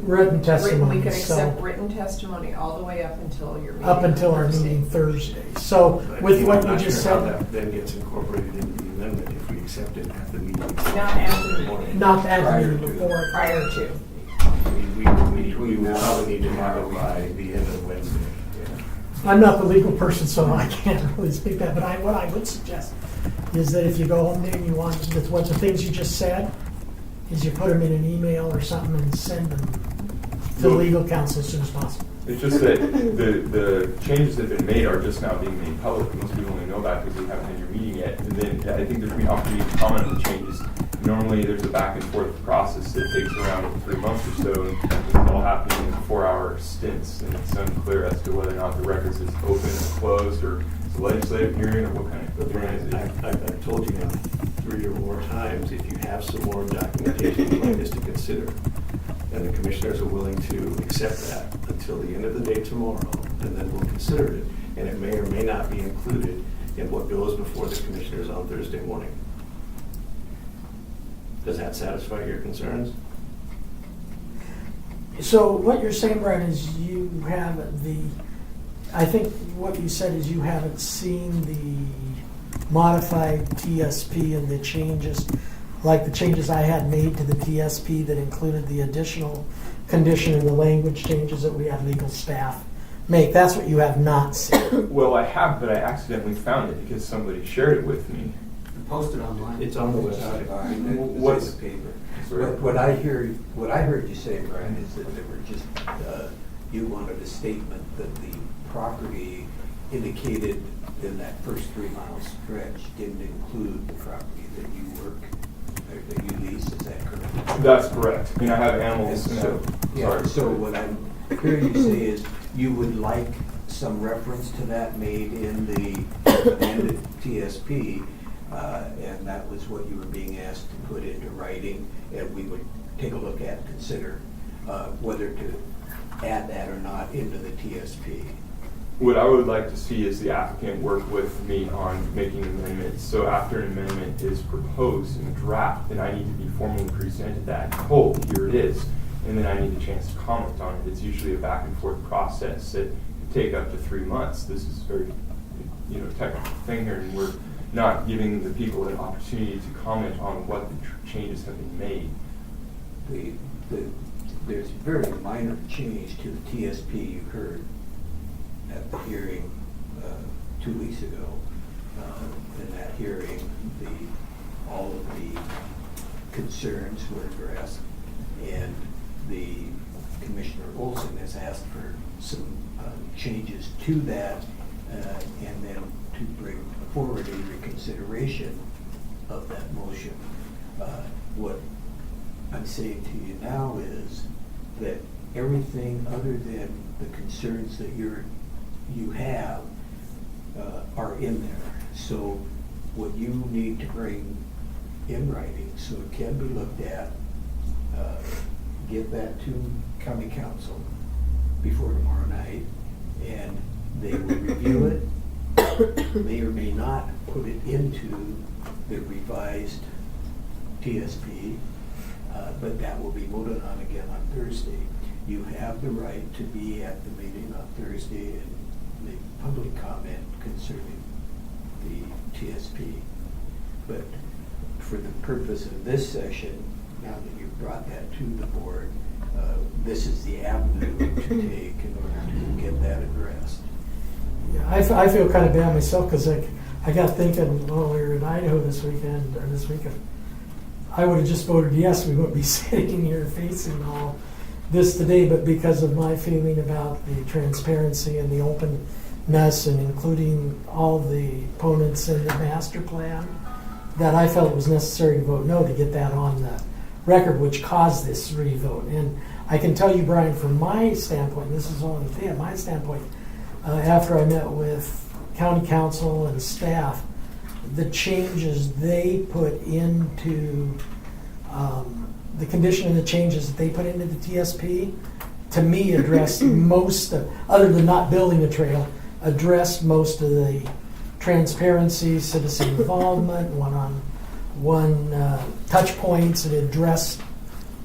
written we testimony, could accept so, written testimony all the way up until your meeting. up until on our Thursday. meeting Thursday. So But with what I'm you not just sure how said, that then gets incorporated into the amendment if we accept it at the meeting. Not after the meeting, not that Prior meeting to. before. prior to. We will probably need to have it by the end of Wednesday. I'm not the legal person, so I can't really speak that, but what I would suggest is that if you go home there and you want, what the things you just said, is you put them in an email or something and send them to Well- legal counsel as soon as possible. It's just that the changes that have been made are just now being made public. Most people only know about it because we haven't had your meeting yet. And then I think there's been opportunity to comment on the changes. Normally, there's a back and forth process that takes around 3 months or so, and it's all happening in 4-hour stints. And it's unclear as to whether or not the records is open or closed, or it's a legislative hearing, or what kind of hearing is it. I've told you now 3 or more times, if you have some more documentation you'd like us to consider, and the commissioners are willing to accept that until the end of the day tomorrow, and then we'll consider it, and it may or may not be included in what goes before the commissioners on Thursday morning. Does that satisfy your concerns? So what you're saying, Brian, is you have I think what you said is you haven't seen the modified TSP and the changes, like the changes I had made to the TSP that included the additional condition and the language changes that we had legal staff make. That's what you have not seen. Well, I have, but I accidentally found it because somebody shared it with me. Posted online. It's on the website. What's- the paper? Sorry. What I heard you say, Brian, is that there were just, you wanted a statement that the property indicated in that first 3 mile stretch didn't include the property that you work, or that you lease, is that correct? That's correct. I mean, I have animals. And So, yeah, sorry. so what I'm hearing you say is you would like some reference to that made in the amended TSP, and that was what you were being asked to put into writing, and we would take a look at, consider whether to add that or not into the TSP. What I would like to see is the applicant work with me on making amendments. So after an amendment is proposed in the draft, then I need to be formally presented that, oh, here it is. And then I need a chance to comment on it. It's usually a back and forth process that can take up to 3 months. This is a very, technical thing here, and we're not giving the people an opportunity to comment on what the changes have been made. There's a very minor change to the TSP you heard at the hearing 2 weeks ago. In that hearing, all of the concerns were addressed, and the Commissioner Olson has asked for some changes to that, and then to bring forward a reconsideration of that motion. What I'm saying to you now is that everything other than the concerns that you have are in there. So what you need to bring in writing so it can be looked at, get that to county council before tomorrow night, and they will review it, may or may not put it into the revised TSP, but that will be voted on again on Thursday. You have the right to be at the meeting on Thursday and make public comment concerning the TSP. But for the purpose of this session, now that you've brought that to the board, this is the avenue to take in order to get that addressed. Yeah, I feel kind of bad myself because I got thinking, well, we were in Idaho this weekend, or this weekend. I would have just voted yes, we wouldn't be sitting here facing all this today, but because of my feeling about the transparency and the openness and including all the opponents in the master plan, that I felt it was necessary to vote no to get that on the record, which caused this revote. And I can tell you, Brian, from my standpoint, this is only the thing, my standpoint, after I met with county council and staff, the changes they put into the condition and the changes that they put into the TSP, to me, address most of, other than not building a trail, addressed most of the transparency, citizen involvement, one-on-one touch points. It addressed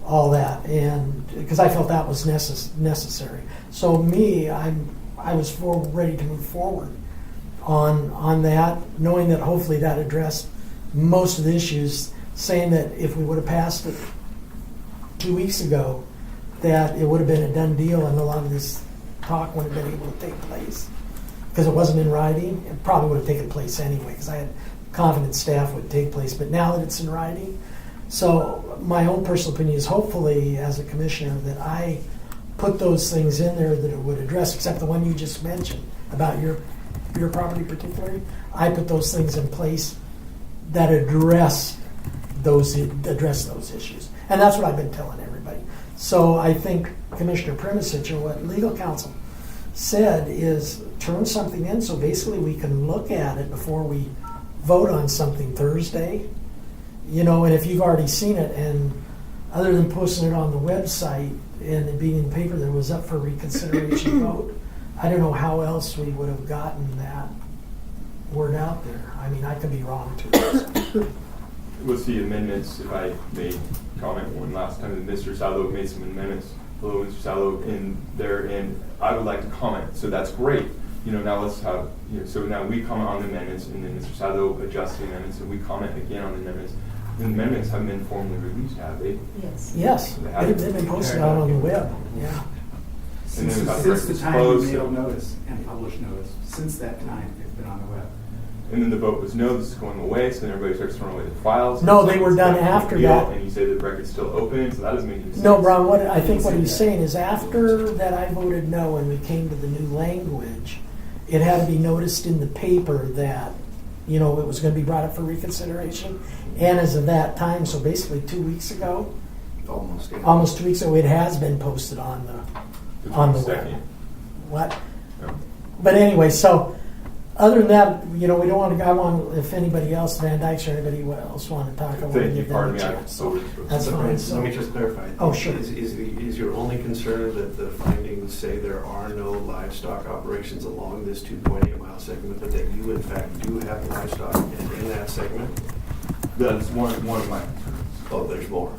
all that, and because I felt that was necessary. So I was ready to move forward on that, knowing that hopefully that addressed most of the issues, saying that if we would have passed it 2 weeks ago, that it would have been a done deal and a lot of this talk would have been able to take place. Because it wasn't in writing, it probably would have taken place anyway, because I had confidence staff would take place, but now that it's in writing, so my own personal opinion is hopefully as a commissioner that I put those things in there that it would address, except the one you just mentioned about your property particularly. I put those things in place that address those issues. And that's what I've been telling everybody. So I think Commissioner Primisich, or what legal counsel said, is turn something in so basically we can look at it before we vote on something Thursday. And if you've already seen it, and other than posting it on the website and it being in the paper that it was up for reconsideration vote, I don't know how else we would have gotten that word out there. I mean, I could be wrong too. With the amendments, if I may comment one last time, Mr. Salo made some amendments. Hello, Mr. Salo, in there, and I would like to comment. So that's great. Now let's have, so now we comment on the amendments, and then Mr. Salo adjusts the amendments, and we comment again on the amendments. The amendments haven't been formally released, have they? Yes. Yes, they've been posted out on the web, yeah. And then about Since the breakfast time you closed, mailed notice and published notice, since that time, it's been on the web. and then the vote was no, this is going away, so then everybody starts throwing away the files. No, and they it's were done not a big after deal, that. And you say the record's still open, so that doesn't make any sense. No, Ron, I think what he's saying is after that I voted no and we came to the new language, it had to be noticed in the paper that, it was going to be brought up for reconsideration. And as of that time, so basically 2 weeks ago, almost 2 weeks ago, it has been posted on the web. 22nd. What? No. But anyway, so other than that, we don't want to. If anybody else, Van Dykes or anybody else want to talk, I want to Thank you, give them pardon a me. chance. That's So, fine. Let So, me just clarify. Oh, sure. Is your only concern that the findings say there are no livestock operations along this 2.8 mile segment, but that you in fact do have livestock in that segment? That's one of my concerns. Oh, there's more.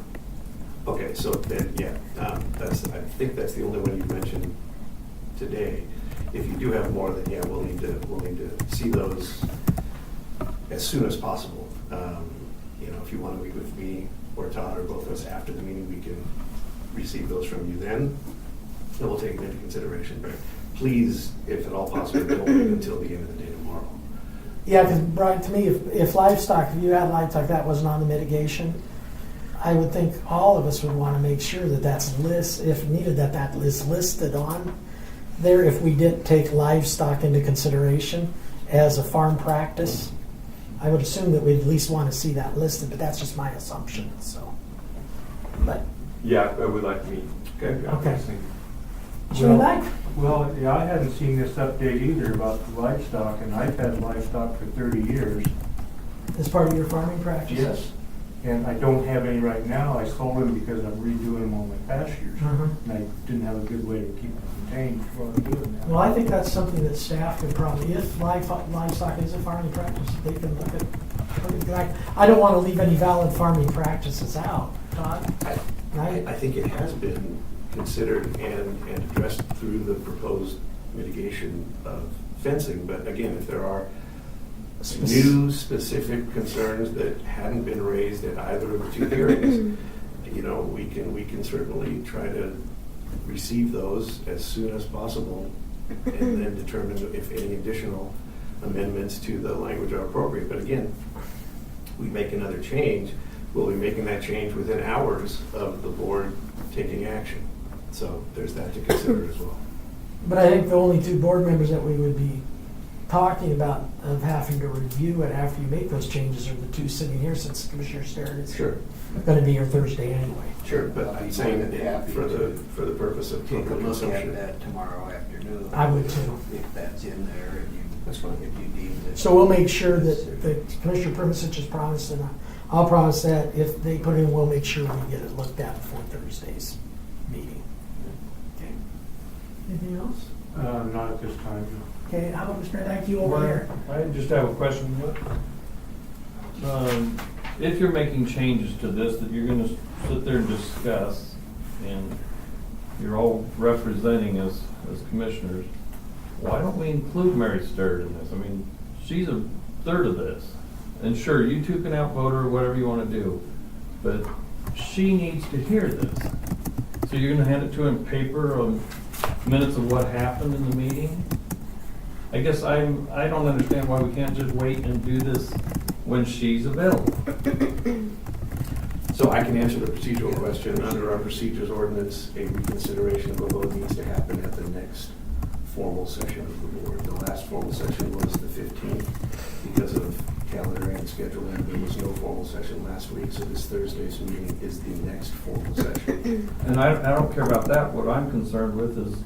Okay, so then, I think that's the only one you mentioned today. If you do have more, then yeah, we'll need to see those as soon as possible. If you want to meet with me or Todd or both of us after the meeting, we can receive those from you then, and we'll take it into consideration. But please, if at all possible, don't wait until the end of the day tomorrow. yeah, because Brian, to me, if you had livestock that wasn't on the mitigation, I would think all of us would want to make sure that that's if needed, that is listed on there. If we didn't take livestock into consideration as a farm practice, I would assume that we'd at least want to see that listed, but that's just my assumption. So, but Yeah, I would like to meet. Okay. Well- Mike? Well, yeah, I hadn't seen this update either about the livestock, and I've had livestock for 30 years. As part of your farming practice? Yes. And I don't have any right now. I sold them because I'm redoing them on my pastures. Mhm. And I didn't have a good way to keep them contained while I'm doing that. Well, I think that's something that staff could probably, if livestock is a farming practice, they can look at. I don't want to leave any valid farming practices out, Todd. I think it has been considered and addressed through the proposed mitigation of fencing, but again, if there are new specific concerns that hadn't been raised at either of the two hearings, we can certainly try to receive those as soon as possible and then determine if any additional amendments to the language are appropriate. But again, we make another change, we'll be making that change within hours of the board taking action. So there's that to consider as well. But I think the only two board members that we would be talking about of having to review it after you make those changes are the two sitting here, since Commissioner Starrett is Sure. going to be here Thursday anyway. Sure, but I'm saying that Happy for the to purpose of Take a public look at consumption. that tomorrow afternoon. I would too. If that's in there and you, That's fine. if you deem that. So we'll make sure that Commissioner Primisich has promised, and I'll promise that if they put in, we'll make sure we get it looked at before Thursday's meeting. Okay. Anything else? Not at this time, no. Okay, how about Mr. Dyke, you over there? I just have a question. If you're making changes to this that you're gonna sit there and discuss, and you're all representing us as commissioners, why don't we include Mary Sturt in this? I mean, she's a third of this. And sure, you two can outvote her, whatever you wanna do, but she needs to hear this. So you're gonna hand it to her in paper on minutes of what happened in the meeting? I guess I don't understand why we can't just wait and do this when she's available. So I can answer the procedural question. Under our procedures ordinance, a reconsideration of a vote needs to happen at the next formal session of the board. The last formal session was the 15th. Because of calendar and scheduling, there was no formal session last week, so this Thursday's meeting is the next formal session. And I don't care about that. What I'm concerned with is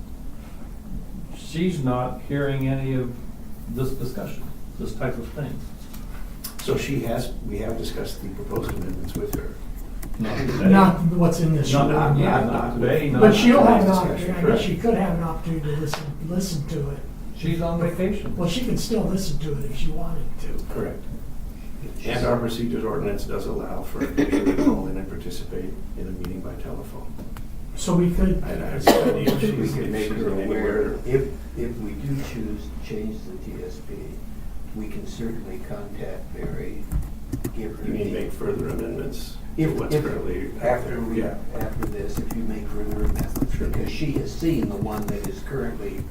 she's not hearing any of this discussion, this type of thing. So we have discussed the proposed amendments with her. Not today. Not what's in this. Not today. But she'll have an Discussion, opportunity, I guess correct. she could have an opportunity to listen to it. She's on vacation. Well, she could still listen to it if she wanted to. Correct. And our procedures ordinance does allow for a commissioner to call in and participate in a meeting by telephone. So we could, We can make her aware, if we do choose to change the TSP, we can certainly contact Mary, give her You mean the. make further amendments to If, what's currently out after there? we, Yeah. after this, if you make further amendments, because she has seen the one that is currently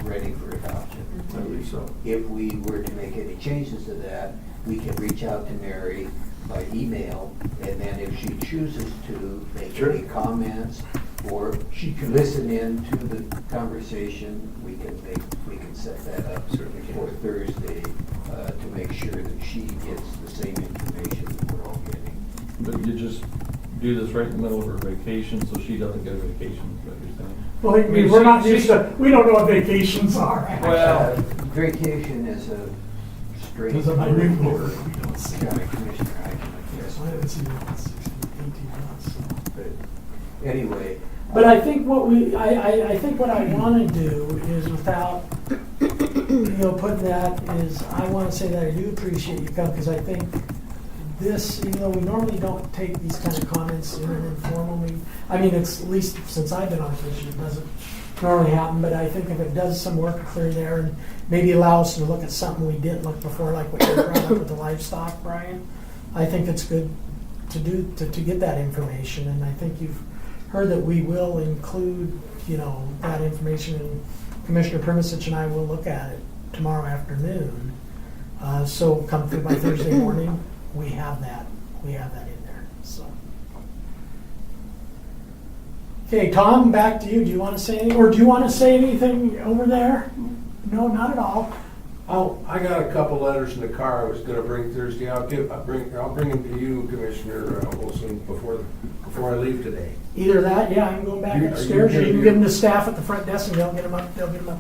ready for adoption. I believe so. If we were to make any changes to that, we can reach out to Mary by email, and then if she chooses to make Sure. any comments, or She can- listen in to the conversation, we can set that up Certainly can. for Thursday, to make sure that she gets the same information that we're all getting. But you just do this right in the middle of her vacation, so she doesn't get a vacation, is what you're saying? well, I mean, we're not used to, we don't know what vacations are. Well- Vacation is a straight. Because of my new board, we don't see it. County commissioner, I can guess. So I haven't seen it in 16, 18 months, so. But anyway. But I think I think what I want to do is without, putting that is, I want to say that I do appreciate you coming, because I think this, even though we normally don't take these kind of comments in an informal meeting, I mean, it's at least since I've been on commission, it doesn't normally happen, but I think if it does some work clear there and maybe allow us to look at something we didn't look before, like what you brought up with the livestock, Brian, I think it's good to do, to get that information, and I think you've heard that we will include, that information, and Commissioner Primisich and I will look at it tomorrow afternoon. So come through by Thursday morning, we have that in there, so. Okay, Tom, back to you. Do you want to say anything, or do you want to say anything over there? No, not at all. Oh, I got a couple letters in the car I was gonna bring Thursday. I'll bring them to you, Commissioner Olson, before I leave today. Either that, yeah, I'm going back Are you upstairs, or you gonna can be- give them to staff at the front desk and they'll get them up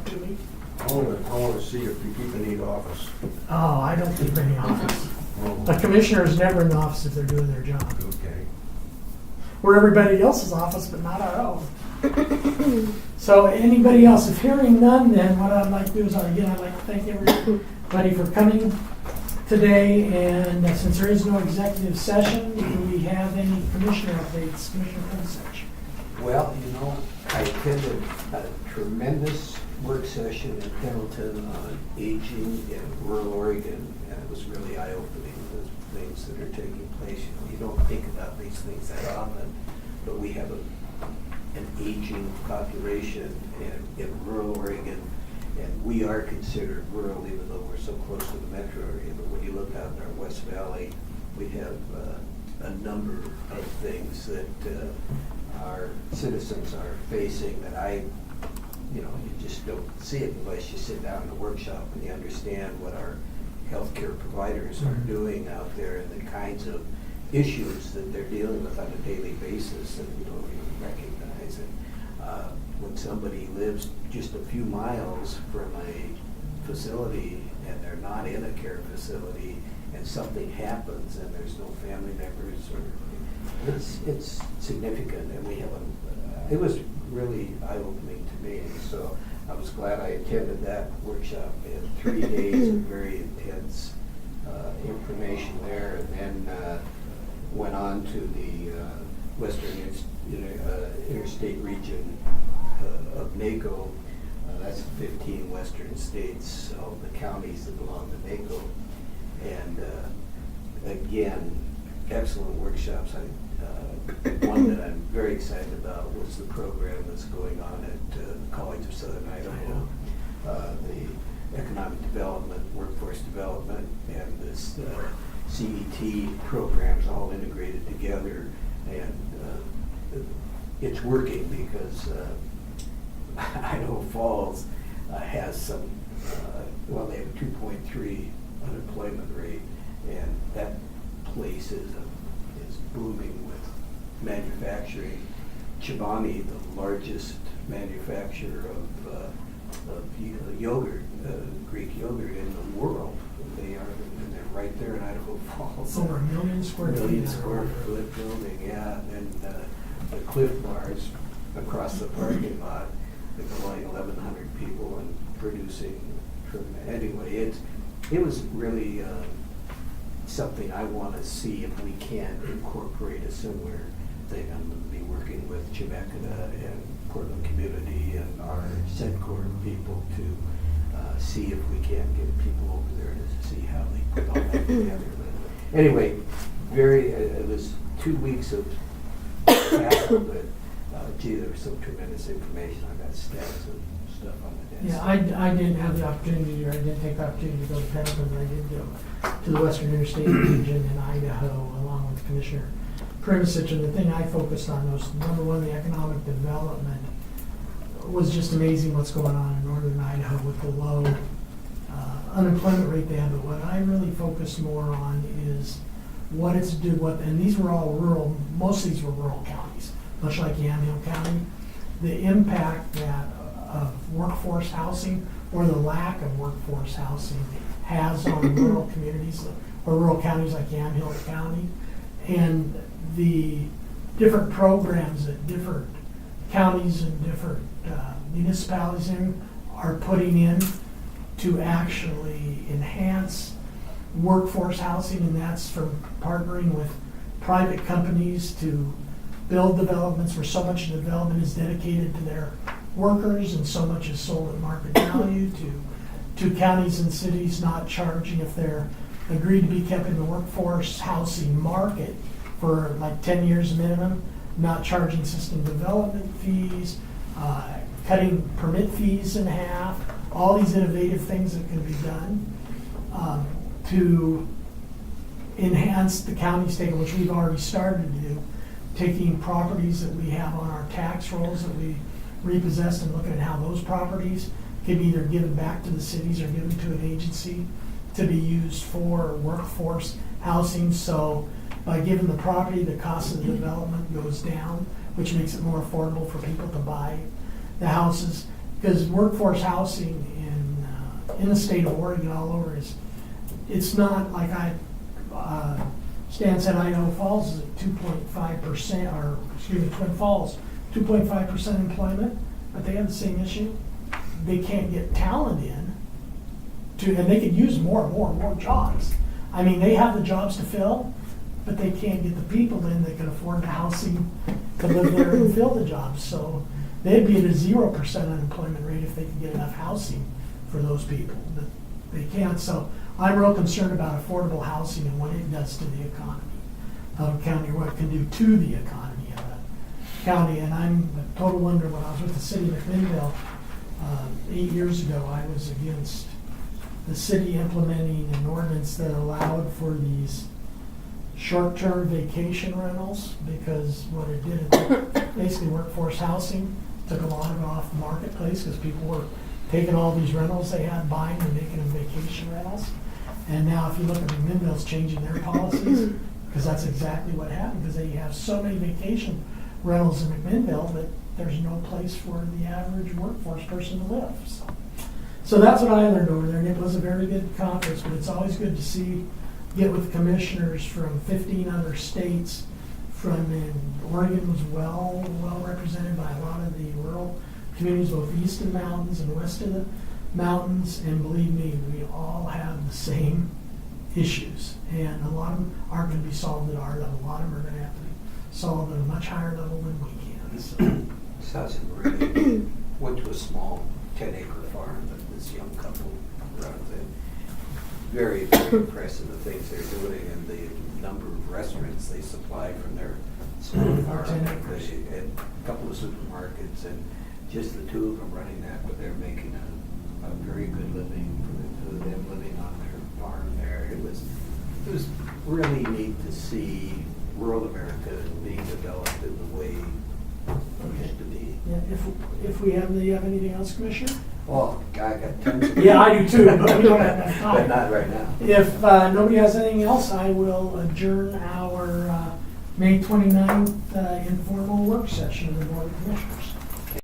to me. I wanna see if you keep a neat office. Oh, I don't keep any office. Oh, A commissioner is never in the office if they're doing their job. okay. We're everybody else's office, but not our own. So anybody else, if hearing none, then what I'd like to do is, again, I'd like to thank everybody for coming today. And since there is no executive session, do we have any commissioner updates? Commissioner Primisich? Well, I attended a tremendous work session in Pendleton on aging in rural Oregon, and it was really eye-opening, the things that are taking place. You don't think about these things that often, but we have an aging population in rural Oregon, and we are considered rural even though we're so close to the metro area. But when you look out in our West Valley, we have a number of things that our citizens are facing that you just don't see it unless you sit down in a workshop and you understand what our healthcare providers are doing out there and the kinds of issues that they're dealing with on a daily basis, and you don't even recognize it. When somebody lives just a few miles from a facility and they're not in a care facility and something happens and there's no family members, or it's significant, and we have it was really eye-opening to me. So I was glad I attended that workshop. We had 3 days of very intense information there, and then went on to the Western Interstate region of NACO. That's 15 western states, all the counties that belong to NACO. And again, excellent workshops. One that I'm very excited about was the program that's going on at the College of Southern Idaho, the economic development, workforce development, and this CET programs all integrated together. And it's working because Idaho Falls has some, well, they have a 2.3 unemployment rate, and that place is booming with manufacturing. Chobani, the largest manufacturer of yogurt, Greek yogurt in the world, they're right there in Idaho Falls. Over 1 million square feet. Million square foot building, yeah. And the Cliff Bars across the parking lot, employing 1,100 people and producing. Anyway, it was really something I want to see if we can incorporate a similar thing. I'm going to be working with Chemeketa and Portland Community and our Sedcor people to see if we can get people over there to see how they put all that together. But anyway, it was 2 weeks of battle, but gee, there was some tremendous information. I got stats and stuff on the desk. Yeah, I didn't have the opportunity, or I didn't take the opportunity to go to Pendleton, but I did go to the Western Interstate region in Idaho, along with Commissioner Primisich, and the thing I focused on was, number one, the economic development. Was just amazing what's going on in northern Idaho with the low unemployment rate they have. But what I really focused more on is what it's and these were all rural, most of these were rural counties, much like Yamhill County. The impact that of workforce housing or the lack of workforce housing has on rural communities or rural counties like Yamhill County, and the different programs that different counties and different municipalities are putting in to actually enhance workforce housing, and that's from partnering with private companies to build developments where so much of the development is dedicated to their workers and so much is sold at market value, to counties and cities not charging if they're agreed to be kept in the workforce housing market for like 10 years minimum, not charging system development fees, cutting permit fees in half, all these innovative things that can be done to enhance the county's take, which we've already started to do, taking properties that we have on our tax rolls that we repossessed and looking at how those properties can be either given back to the cities or given to an agency to be used for workforce housing. So by giving the property, the cost of the development goes down, which makes it more affordable for people to buy the houses. Because workforce housing in the state of Oregon all over it's not like Stan said Idaho Falls is at 2.5%, or excuse me, Twin Falls, 2.5% employment, but they have the same issue. They can't get talent in and they could use more jobs. I mean, they have the jobs to fill, but they can't get the people in that can afford the housing to live there and fill the jobs. So they'd be at a 0% unemployment rate if they could get enough housing for those people, but they can't. So I'm real concerned about affordable housing and what it does to the economy of a county, or what it can do to the economy of a county. And I'm a total wonder, when I was with the city of McMinnville 8 years ago, I was against the city implementing an ordinance that allowed for these short-term vacation rentals, because what it did, it basically workforce housing, took a lot of it off the marketplace because people were taking all these rentals they had, buying and making them vacation rentals. And now if you look at McMinnville's changing their policies, because that's exactly what happened, because they have so many vacation rentals in McMinnville that there's no place for the average workforce person to live. So that's what I learned over there, and it was a very good conference, but it's always good to get with commissioners from 15 other states. Oregon was well represented by a lot of the rural communities both east of the mountains and west of the mountains, and believe me, we all have the same issues. And a lot of them aren't gonna be solved at our level, a lot of them are gonna have to be solved at a much higher level than we can, so. Sasson really went to a small 10-acre farm that this young couple runs in. Very, very impressive, the things they're doing and the number of restaurants they supply from their small farm. 10 acres. And a couple of supermarkets, and just the two of them running that, but they're making a very good living for the two of them living on their farm there. It was really neat to see rural America being developed in the way it used to be. Yeah, if we have, do you have anything else, Commissioner? Oh, I got tons of. Yeah, I do too, but we don't have enough But time. not right now. If nobody has anything else, I will adjourn our May 29th informal work session of the Board of Commissioners.